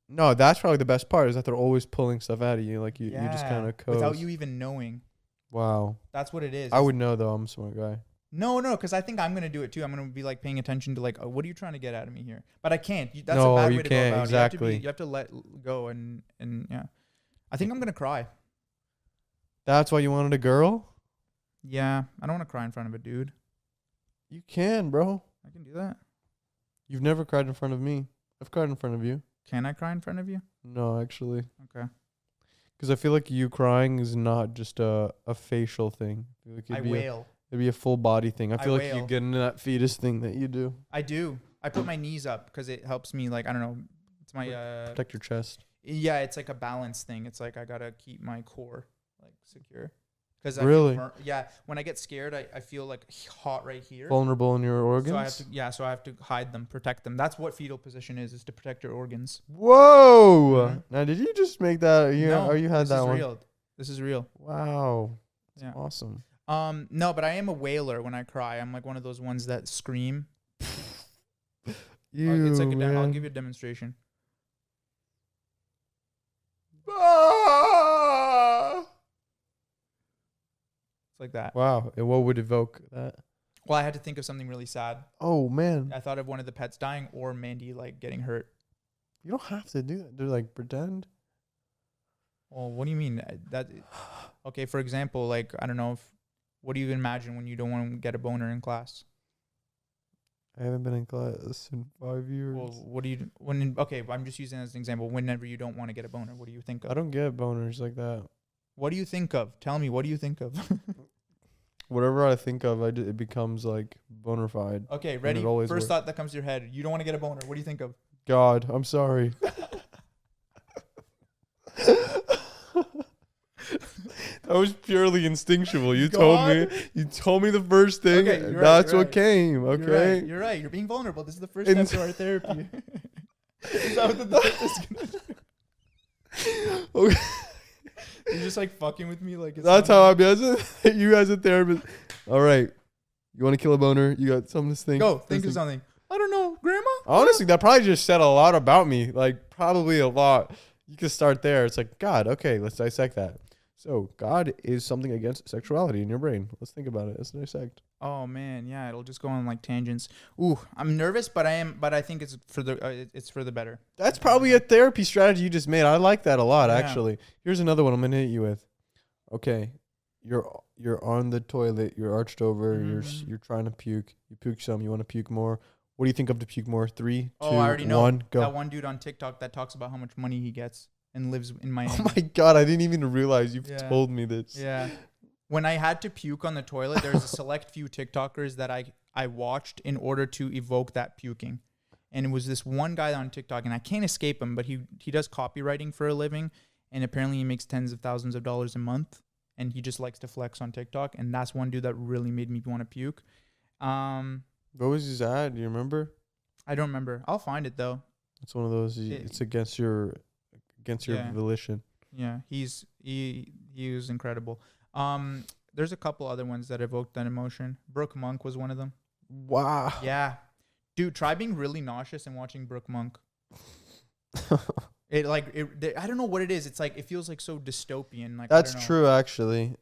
No, that's probably the best part is that they're always pulling stuff out of you. Like you just Yeah, kind of coast. without you even knowing. Wow. That's what it is. I would know though. I'm a smart guy. No, because I think I'm gonna do it too. I'm gonna be like paying attention to like, what are you trying to get out of me here? But I can't. That's No, a bad you way to can't, go about exactly. it. You have to let go and yeah. I think I'm gonna cry. That's why you wanted a girl? Yeah, I don't want to cry in front of a dude. You can, bro. I can do that. You've never cried in front of me. I've cried in front of you. Can I cry in front of you? No, actually. Okay. Because I feel like you crying is not just a facial thing. I feel like I wail. It'd be a full body thing. I feel like you wail. get into that fetus thing that you do. I do. I put my knees up because it helps me. Like I don't know. It's my Protect your chest. Yeah, it's like a balance thing. It's like I gotta keep my core like secure. Because Really? When I get scared, I feel like hot right here. Vulnerable in your organs? So I have to hide them, protect them. That's what fetal position is to protect your organs. Whoa! Mhm. Now, did you just make that? No, or you had this that is one? real. This is real. Wow. That's Yeah. awesome. No, but I am a wailer when I cry. I'm like one of those ones that scream. It's like I'll give you a demonstration. It's like that. Wow. And what would evoke that? Well, I had to think of something really sad. Oh, man. I thought of one of the pets dying or Mandy like getting hurt. You don't have to do that. Do like pretend. Well, what do you mean? Okay, for example, like I don't know what do you imagine when you don't want to get a boner in class? I haven't been in class in 5 years. Well, what do you I'm just using it as an example. Whenever you don't want to get a boner, what do you think I of? don't get boners like that. What do you think of? Tell me, what do you think of? Whatever I think of, it becomes like boner fide. Okay, ready? it always First works. thought that comes to your head. You don't want to get a boner. What do you think of? God, I'm sorry. That was purely instinctual. You told me the first thing. Okay, you're right, That's you're what right. came. Okay. You're right. You're being vulnerable. This is the first And- step to our therapy. Is that what the therapist is gonna do? Okay. You're just like fucking with me, like it's That's not- how I'm you as a therapist. All right. You want to kill a boner? You got something to think? Go think of something. I don't know, Grandma. Honestly, that probably just said a lot about me. Like, probably a lot. You can start there. It's like, God, okay, let's dissect that. So, God is something against sexuality in your brain. Let's think about it. Let's dissect. Oh man, yeah, it'll just go on like tangents. Ooh, I'm nervous, but I think it's for the better. That's probably a therapy strategy you just made. I like that a lot, Yeah. actually. Here's another one I'm going to hit you with. Okay, you're on the toilet. You're arched over. Mhm. You're trying to puke. You puke some. You want to puke more. What do you think of to puke more? 3, 2, Oh, I already know. 1, go. That one dude on TikTok that talks about how much money he gets and lives in Miami. Oh my God, I didn't even realize you've Yeah. told me this. Yeah. When I had to puke on the toilet, there's a select few TikTokers that I watched in order to evoke that puking. And it was this one guy on TikTok, and I can't escape him, but he does copywriting for a living, and apparently he makes tens of thousands of dollars a month, and he just likes to flex on TikTok, and that's one dude that really made me want to puke. What was his ad? Do you remember? I don't remember. I'll find it though. It's one of those. It's against your Yeah. volition. Yeah, he was incredible. There's a couple other ones that evoked that emotion. Brooke Monk was one of them. Wow. Yeah. Dude, try being really nauseous and watching Brooke Monk. I don't know what it is. It's like, it feels like so dystopian. Like, That's I don't know. true, actually.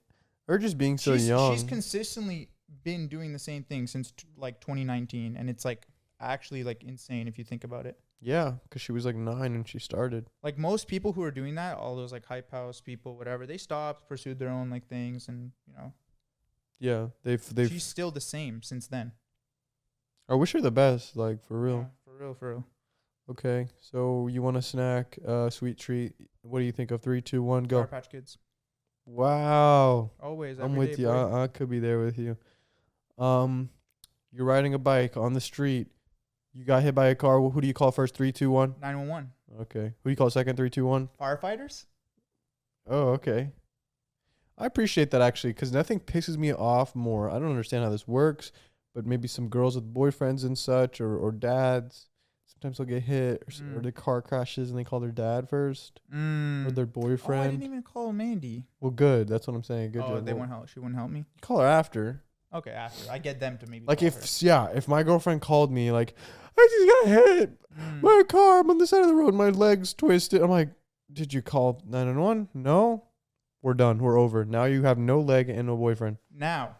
Or just being so young. She's consistently been doing the same thing since like 2019, and it's like actually like insane if you think about it. Yeah, because she was like 9 when she started. Like most people who are doing that, all those like hype house people, whatever, they stopped, pursued their own like things, and Yeah, they've. she's still the same since then. I wish her the best, like for real. Yeah, for real. Okay, so you want a snack, sweet treat? What do you think of 3, 2, 1, go? Sour Patch Kids. Wow, Always. I'm every with day, you. boy. I could be there with you. You're riding a bike on the street. You got hit by a car. Who do you call first? 3, 2, 1. 911. Okay. Who do you call second? 3, 2, 1. Firefighters? Oh, okay. I appreciate that actually, because nothing pisses me off more. I don't understand how this works, but maybe some girls with boyfriends and such, or dads. Sometimes they'll get hit, or the car crashes and they call their dad first, or their Oh, I boyfriend. didn't even call Mandy. Well, good. That's what I'm saying. Good Oh, job. they Well, won't help. She wouldn't help me. call her after. Okay, after I get them to maybe. Like call if my girlfriend called me like, I just got hit her. by a car. I'm on the side of the road. My leg's twisted. I'm like, did you call 911? No. We're done. We're over. Now you have no leg and no boyfriend. Now,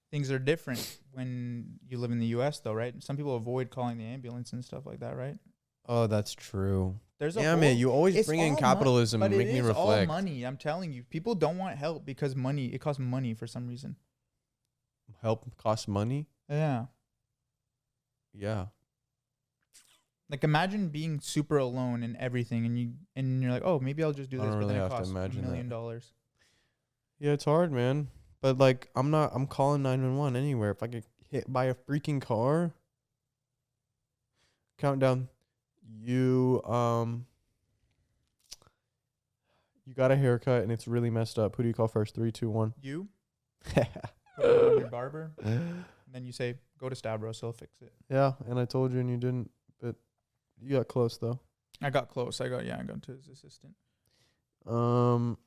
things are different when you live in the U.S. though, right? Some people avoid calling the ambulance and stuff like that, right? Oh, that's true. There's Damn it. You always it's bring in all capitalism but and make it me is reflect. all money. I'm telling you, people don't want help because it costs money for some reason. Help costs money? Yeah. Yeah. Like imagine being super alone and everything, and you're like, oh, maybe I'll just do I this, don't but really then it have to costs imagine $1 million. Yeah, it's hard, man. But like, I'm calling 911 anywhere. If I get hit by a freaking car. Countdown. You got a haircut and it's really messed up. Who do you call first? 3, 2, 1. You put it on your barber, and then you say, go to Stavros, he'll fix it. Yeah, and I told you and you didn't, but you got close though. I got close. I got to his assistant. Do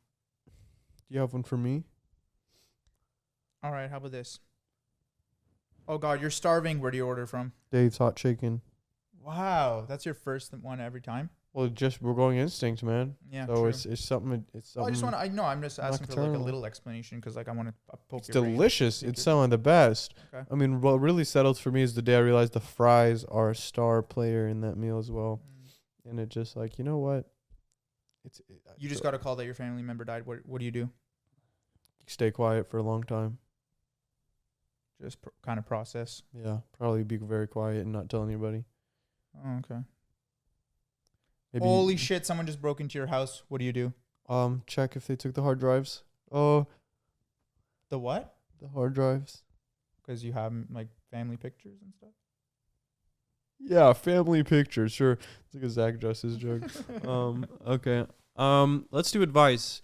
you have one for me? All right, how about this? Oh God, you're starving. Where do you order from? Dave's Hot Chicken. Wow, that's your first one every time. Well, we're going instinct, man. Yeah, So true. it's something. It's something. I just want to. I'm just asking for like a nocturnal. little explanation because like I want to poke It's your brain. delicious. Pick It's your some of the best. Okay. I mean, what really settled for me is the day I realized the fries are a star player in that meal as well, and it just like, you know what? You just got a call that your family member died. What do you do? Stay quiet for a long time. Just kind of process. Yeah, probably be very quiet and not tell anybody. Oh, okay. Maybe Holy shit! Someone just broke into your house. What do you do? check if they took the hard drives. Oh, The what? the hard drives. Because you have like family pictures and stuff. Yeah, family pictures. Sure, it's like a Zach Justice joke. Okay. Let's do advice.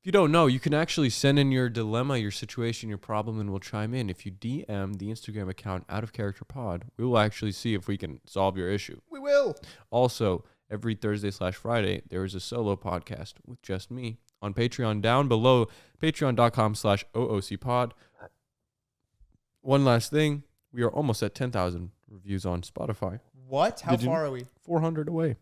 If you don't know, you can actually send in your dilemma, your situation, your problem, and we'll chime in. If you DM the Instagram account Out of Character Pod, we will actually see if we can solve your issue. We will. Also, every Thursday/Friday, there is a solo podcast with just me on Patreon down below, patreon.com/OOCpod. One last thing. We are almost at 10,000 reviews on Spotify. What? How far are we? 400 away.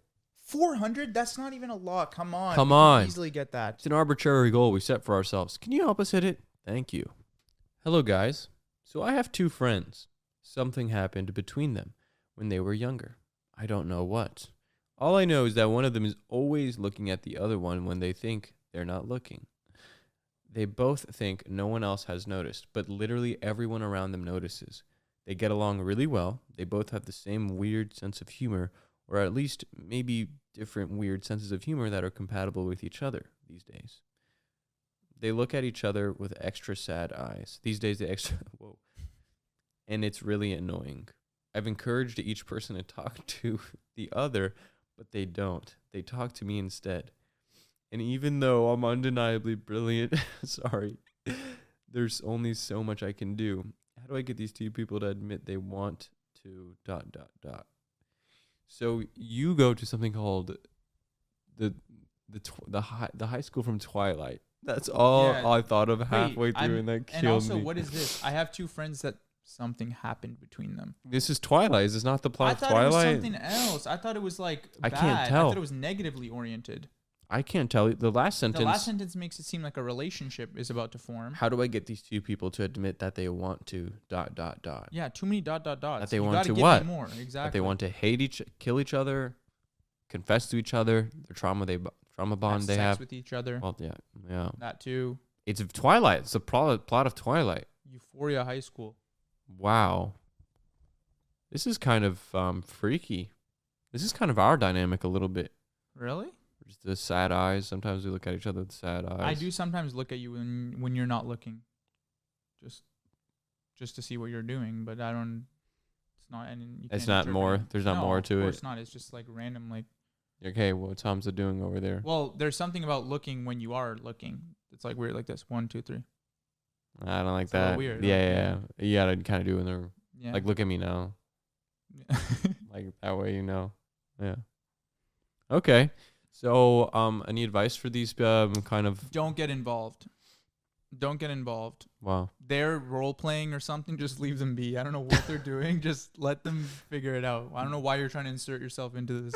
400? That's not even a lot. Come on. Come We can on. easily get that. It's an arbitrary goal we set for ourselves. Can you help us hit it? Thank you. Hello, guys. So I have two friends. Something happened between them when they were younger. I don't know what. All I know is that one of them is always looking at the other one when they think they're not looking. They both think no one else has noticed, but literally everyone around them notices. They get along really well. They both have the same weird sense of humor, or at least maybe different weird senses of humor that are compatible with each other these days. They look at each other with extra sad eyes. These days, they extra, whoa. And it's really annoying. I've encouraged each person to talk to the other, but they don't. They talk to me instead. And even though I'm undeniably brilliant, sorry, there's only so much I can do. How do I get these two people to admit they want to ... So you go to something called the high school from Twilight. That's all Yeah. I thought of halfway through, and that killed And also, me. what is this? I have two friends that something happened between them. This is Twilight. Is this not the plot I of thought Twilight? it was something else. I thought it was like I bad. can't tell. I thought it was negatively oriented. I can't tell you. The last sentence. The last sentence makes it seem like a relationship is about to form. How do I get these two people to admit that they want to ... Yeah, too many ... That they You want gotta to give what? me more. Exactly. That they want to kill each other, confess to each other, their trauma bond they sex have. with each other. Well, yeah. That too. It's Twilight. It's the plot of Twilight. Euphoria High School. Wow. This is kind of freaky. This is kind of our dynamic a little bit. Really? Just the sad eyes. Sometimes we look at each other with sad eyes. I do sometimes look at you when you're not looking, just to see what you're doing. But I don't. It's not. And It's not more. There's not more to it. Of course not. It's just like random. Like, okay, what's Hamza doing over there? well, there's something about looking when you are looking. It's like weird, like this. 1, 2, 3. I don't like It's a little that. weird, Yeah. You gotta kind of do it in the Yeah. like. Look at me now. Like that way, Yeah. Okay. So, any advice for these kind of? Don't get involved. Don't get involved. Wow. They're role playing or something. Just leave them be. I don't know what they're doing. Just let them figure it out. I don't know why you're trying to insert yourself into this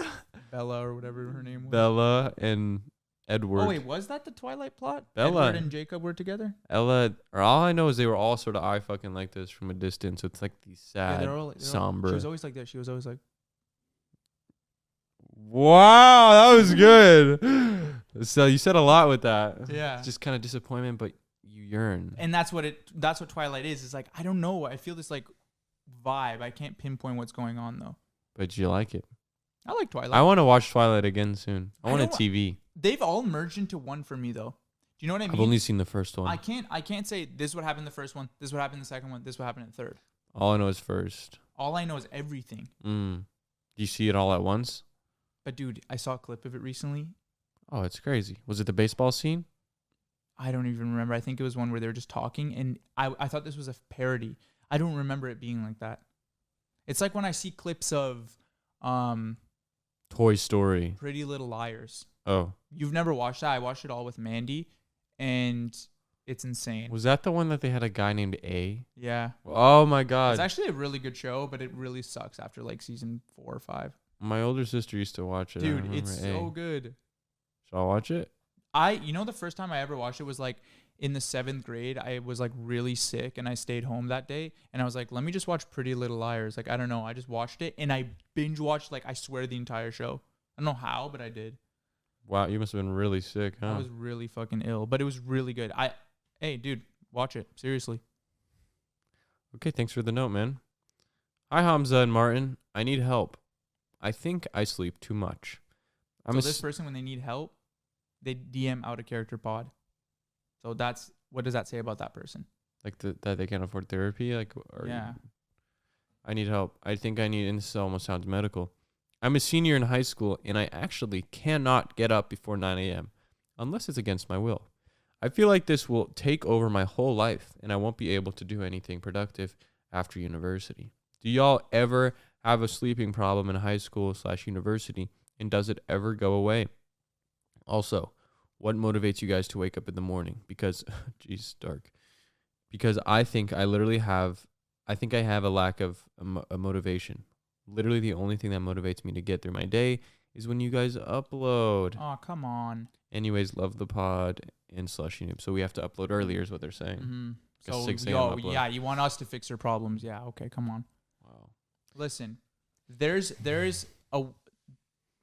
Bella or whatever her name was. Bella and Edward. Oh wait, was that the Twilight plot? Bella Edward and Jacob were together. Ella, or all I know is they were all sort of eye fucking like this from a distance. So it's like these sad, they're somber. She was always like that. She was always like. Wow, that was good. So you said a lot with that. Yeah. Just kind of disappointment, but you yearn. And that's what Twilight is. It's like, I don't know. I feel this like vibe. I can't pinpoint what's going on though. But you like it. I like Twilight. I want to watch Twilight again soon. I want a know TV. They've all merged into one for me though. Do you know what I mean? I've only seen the first one. I can't say this is what happened in the first one, this is what happened in the second one, this is what happened in the third. All I know is first. All I know is everything. Do you see it all at once? But dude, I saw a clip of it recently. Oh, it's crazy. Was it the baseball scene? I don't even remember. I think it was one where they were just talking, and I thought this was a parody. I don't remember it being like that. It's like when I see clips of Toy Story. Pretty Little Liars. Oh. You've never watched that? I watched it all with Mandy, and it's insane. Was that the one that they had a guy named A? Yeah. Oh my God. It's actually a really good show, but it really sucks after like season 4 or 5. My older sister used to watch it. Dude, it's so good. Should I watch it? The first time I ever watched it was like in the 7th grade. I was like really sick and I stayed home that day, and I was like, let me just watch Pretty Little Liars. Like, I don't know. I just watched it and I binge watched, like, I swear, the entire show. I don't know how, but I did. Wow, you must have been really sick, huh? I was really fucking ill, but it was really good. Hey, dude, watch it. Seriously. Okay, thanks for the note, man. Hi, Hamza and Martin. I need help. I think I sleep too much. So this person, when they need help, they DM out a character pod. So what does that say about that person? Like that they can't afford therapy? Yeah. I need help. I think I need, and this almost sounds medical. I'm a senior in high school, and I actually cannot get up before 9 a.m. unless it's against my will. I feel like this will take over my whole life, and I won't be able to do anything productive after university. Do y'all ever have a sleeping problem in high school / university, and does it ever go away? Also, what motivates you guys to wake up in the morning? Because, geez, dark. Because I think I have a lack of a motivation. Literally the only thing that motivates me to get through my day is when you guys upload. Oh, come on. Anyways, love the pod and slushy noob. So we have to upload earlier is what they're saying. Mm-hmm. Like a So, 6 a.m. upload. yeah, you want us to fix your problems. Yeah, okay, come on. Wow. Listen,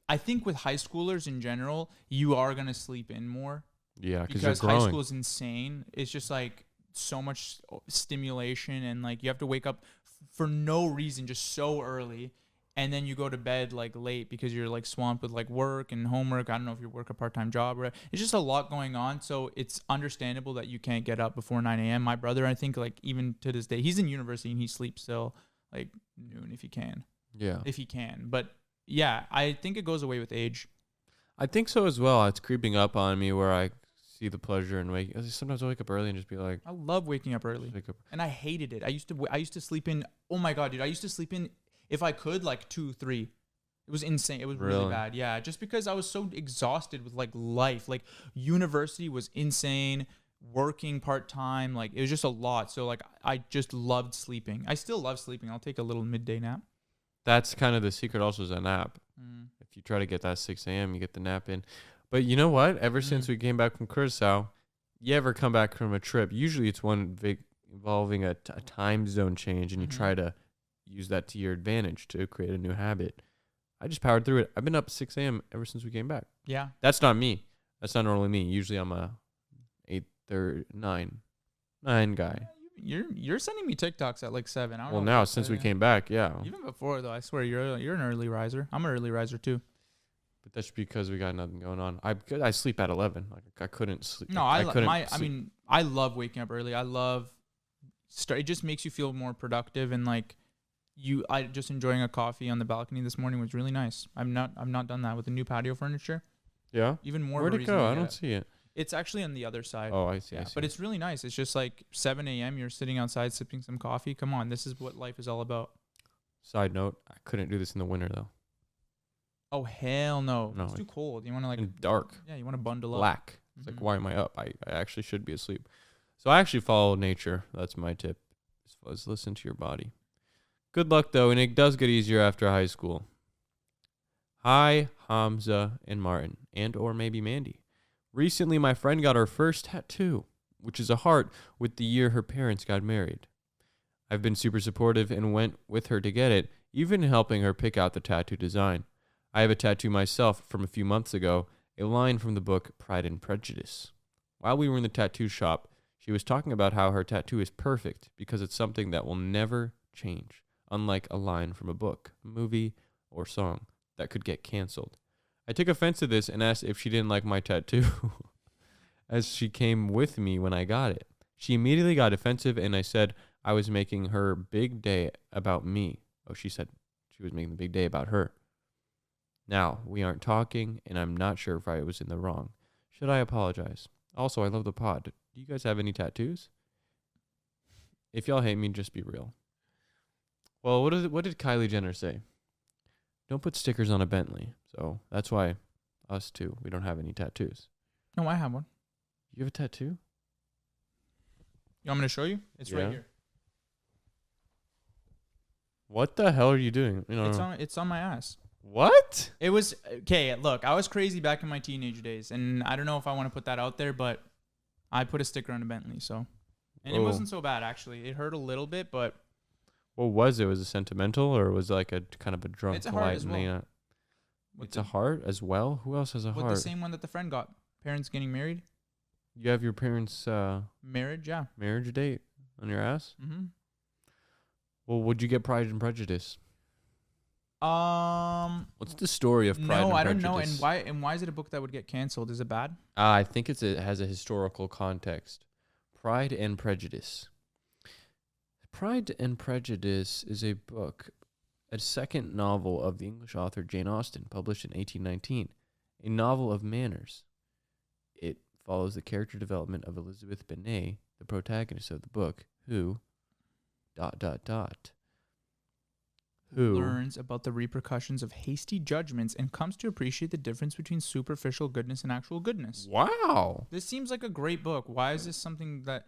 I think with high schoolers in general, you are going to sleep in more. Yeah, because you're high growing. school is insane. It's just like so much stimulation, and like you have to wake up for no reason, just so early. And then you go to bed like late because you're like swamped with like work and homework. I don't know if you work a part-time job or it's just a lot going on. So it's understandable that you can't get up before 9 a.m. My brother, I think like even to this day, he's in university and he sleeps till like noon if he can. Yeah. If he can. But yeah, I think it goes away with age. I think so as well. It's creeping up on me where I see the pleasure in waking. Sometimes I wake up early and just be like, I love waking up early. And I hated it. I used to sleep in, oh my God, dude. I used to sleep in, if I could, like 2, 3. It was insane. It was really bad. Yeah. Just because I was so exhausted with like life. Like university was insane. Working part-time. Like it was just a lot. So like I just loved sleeping. I still love sleeping. I'll take a little midday nap. That's kind of the secret also is a nap. If you try to get that 6 a.m., you get the nap in. But you know what? Ever since we came back from Curacao, you ever come back from a trip, usually it's one involving a time zone change, and you try to use that to your advantage to create a new habit. I just powered through it. I've been up 6 a.m. ever since we came back. Yeah. That's not me. That's not normally me. Usually I'm a 9 guy. You're sending me TikToks at like 7. I don't know. Well, now since we came back, yeah. Even before though, I swear you're an early riser. I'm an early riser too. But that's because we got nothing going on. I sleep at 11. Like I couldn't sleep. No, I mean, I love waking up early. I love it just makes you feel more productive, and like I just enjoying a coffee on the balcony this morning was really nice. I've not done that with the new patio furniture. Yeah. Even more. Where'd it go? I don't see it. It's actually on the other side. Oh, I see. Yeah, I see. but it's really nice. It's just like 7 a.m. You're sitting outside sipping some coffee. Come on, this is what life is all about. Side note: I couldn't do this in the winter though. Oh hell no! No, It's too cold. You want to like and dark. Yeah, you want to bundle up. Black. It's like, why am I up? I actually should be asleep. So I actually follow nature. That's my tip. Is listen to your body. Good luck though, and it does get easier after high school. Hi, Hamza and Martin, and or maybe Mandy. Recently, my friend got her first tattoo, which is a heart with the year her parents got married. I've been super supportive and went with her to get it, even helping her pick out the tattoo design. I have a tattoo myself from a few months ago, a line from the book Pride and Prejudice. While we were in the tattoo shop, she was talking about how her tattoo is perfect because it's something that will never change, unlike a line from a book, movie, or song that could get canceled. I took offense to this and asked if she didn't like my tattoo, as she came with me when I got it. She immediately got defensive, and I said I was making her big day about me. Oh, she said she was making the big day about her. Now, we aren't talking, and I'm not sure if I was in the wrong. Should I apologize? Also, I love the pod. Do you guys have any tattoos? If y'all hate me, just be real. Well, what did Kylie Jenner say? Don't put stickers on a Bentley. So that's why us too, we don't have any tattoos. No, I have one. You have a tattoo? You want me to show you? It's right here. What the hell are you doing? It's on my ass. What? It was okay. Look, I was crazy back in my teenage days, and I don't know if I want to put that out there, but I put a sticker on a Bentley. So, and it wasn't so bad actually. It hurt a little bit, but what was it? Was it sentimental, or was it like a kind of a drunk it's a heart light? As well. It's a heart as well. Who else has a heart? With the same one that the friend got. Parents getting married. You have your parents' marriage, yeah. Marriage date on your ass. Mm-hmm. Well, would you get Pride and Prejudice? What's the story of Pride and Prejudice? No, I don't know. And why is it a book that would get canceled? Is it bad? I think it has a historical context. Pride and Prejudice. Pride and Prejudice is a book, a second novel of the English author Jane Austen, published in 1819, a novel of manners. It follows the character development of Elizabeth Bennet, the protagonist of the book, who learns about the repercussions of hasty judgments and comes to appreciate the difference between superficial goodness and actual goodness. Wow. This seems like a great book. Why is this something that...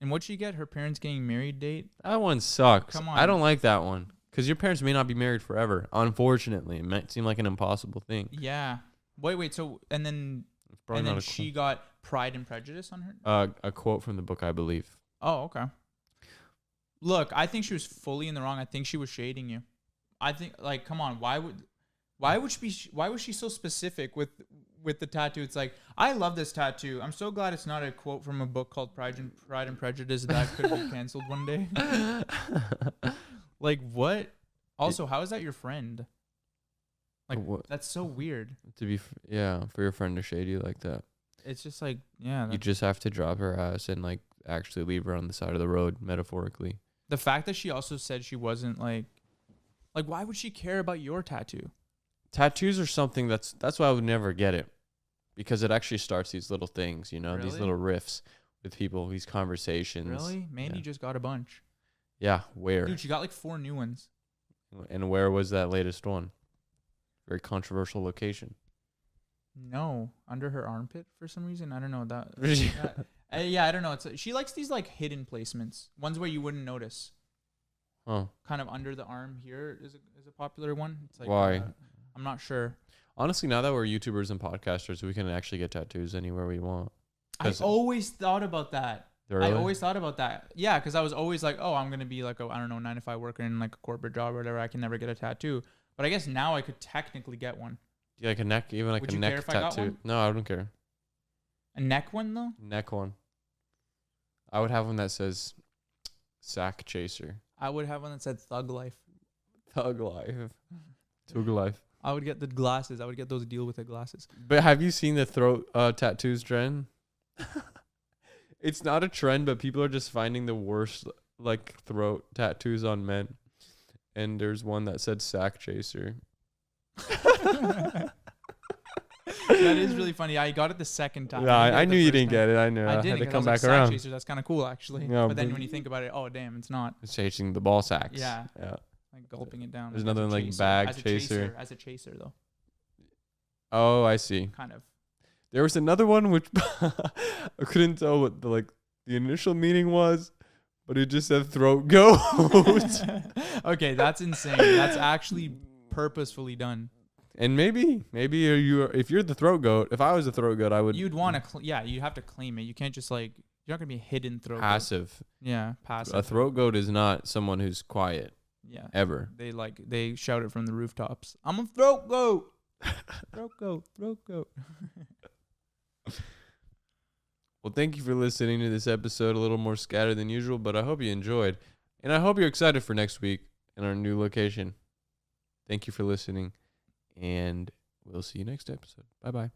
And what'd she get? Her parents getting married date? That one sucks. Come on. I don't like that one. Because your parents may not be married forever. Unfortunately. It might seem like an impossible thing. Yeah. Wait. So, and then she got Pride and Prejudice on her? A quote from the book, I believe. Oh, okay. Look, I think she was fully in the wrong. I think she was shading you. I think, like, come on. Why was she so specific with with the tattoo. It's like, I love this tattoo. I'm so glad it's not a quote from a book called Pride and Prejudice that could be canceled one day. Like, what? Also, how is that your friend? Like, that's so weird. For your friend to shade you like that. It's just like, yeah. You just have to drop her ass and like actually leave her on the side of the road, metaphorically. The fact that she also said she wasn't like, why would she care about your tattoo? Tattoos are something that's why I would never get it, because it actually starts these little things, you know, Really? these little riffs with people, these conversations. Really? Mandy just got a bunch. Yeah, where? Dude, she got like 4 new ones. And where was that latest one? Very controversial location. No, under her armpit for some reason. I don't know that. Yeah. Yeah, I don't know. She likes these like hidden placements, ones where you wouldn't notice. Oh, Kind of under the arm here is a popular one. It's like, why? I'm not sure. Honestly, now that we're YouTubers and podcasters, we can actually get tattoos anywhere we want. I always thought about that. Really? I always thought about that. Yeah, because I was always like, oh, I'm gonna be like a 9-to-5 worker in like a corporate job or whatever. I can never get a tattoo. But I guess now I could technically get one. Yeah, like a neck, even like Would a you neck care if I got tattoo. one? No, I don't care. A neck one though? Neck one. I would have one that says Sack Chaser. I would have one that said Thug Life. Thug Life. Tug Life. I would get the glasses. I would get those deal with the glasses. But have you seen the throat tattoos trend? It's not a trend, but people are just finding the worst like throat tattoos on men. And there's one that said Sack Chaser. That is really funny. I got it the second time. Yeah, I knew you didn't get it. I knew. I didn't. had to come I back was like, around. Sack Chaser, that's kind of cool, actually. Yeah, but then when you think about it, oh damn, it's not. It's chasing the ball sacks. Yeah. Yeah. Like gulping it down. There's like, as another a one like chaser. bag As a chaser. As a chaser, though. Oh, I see. Kind of. There was another one which I couldn't tell what the initial meaning was, but it just said throat goat. Okay, that's insane. That's actually purposefully done. And maybe if you're the throat goat, if I was a throat goat, I would. You'd want to, you have to claim it. You can't just like, you're not gonna be a hidden throat passive. goat. Yeah, passive. A throat goat is not someone who's quiet. Yeah. Ever. They shout it from the rooftops. I'm a throat goat. Throat goat. Throat goat. Well, thank you for listening to this episode. A little more scattered than usual, but I hope you enjoyed, and I hope you're excited for next week in our new location. Thank you for listening. And we'll see you next episode. Bye-bye.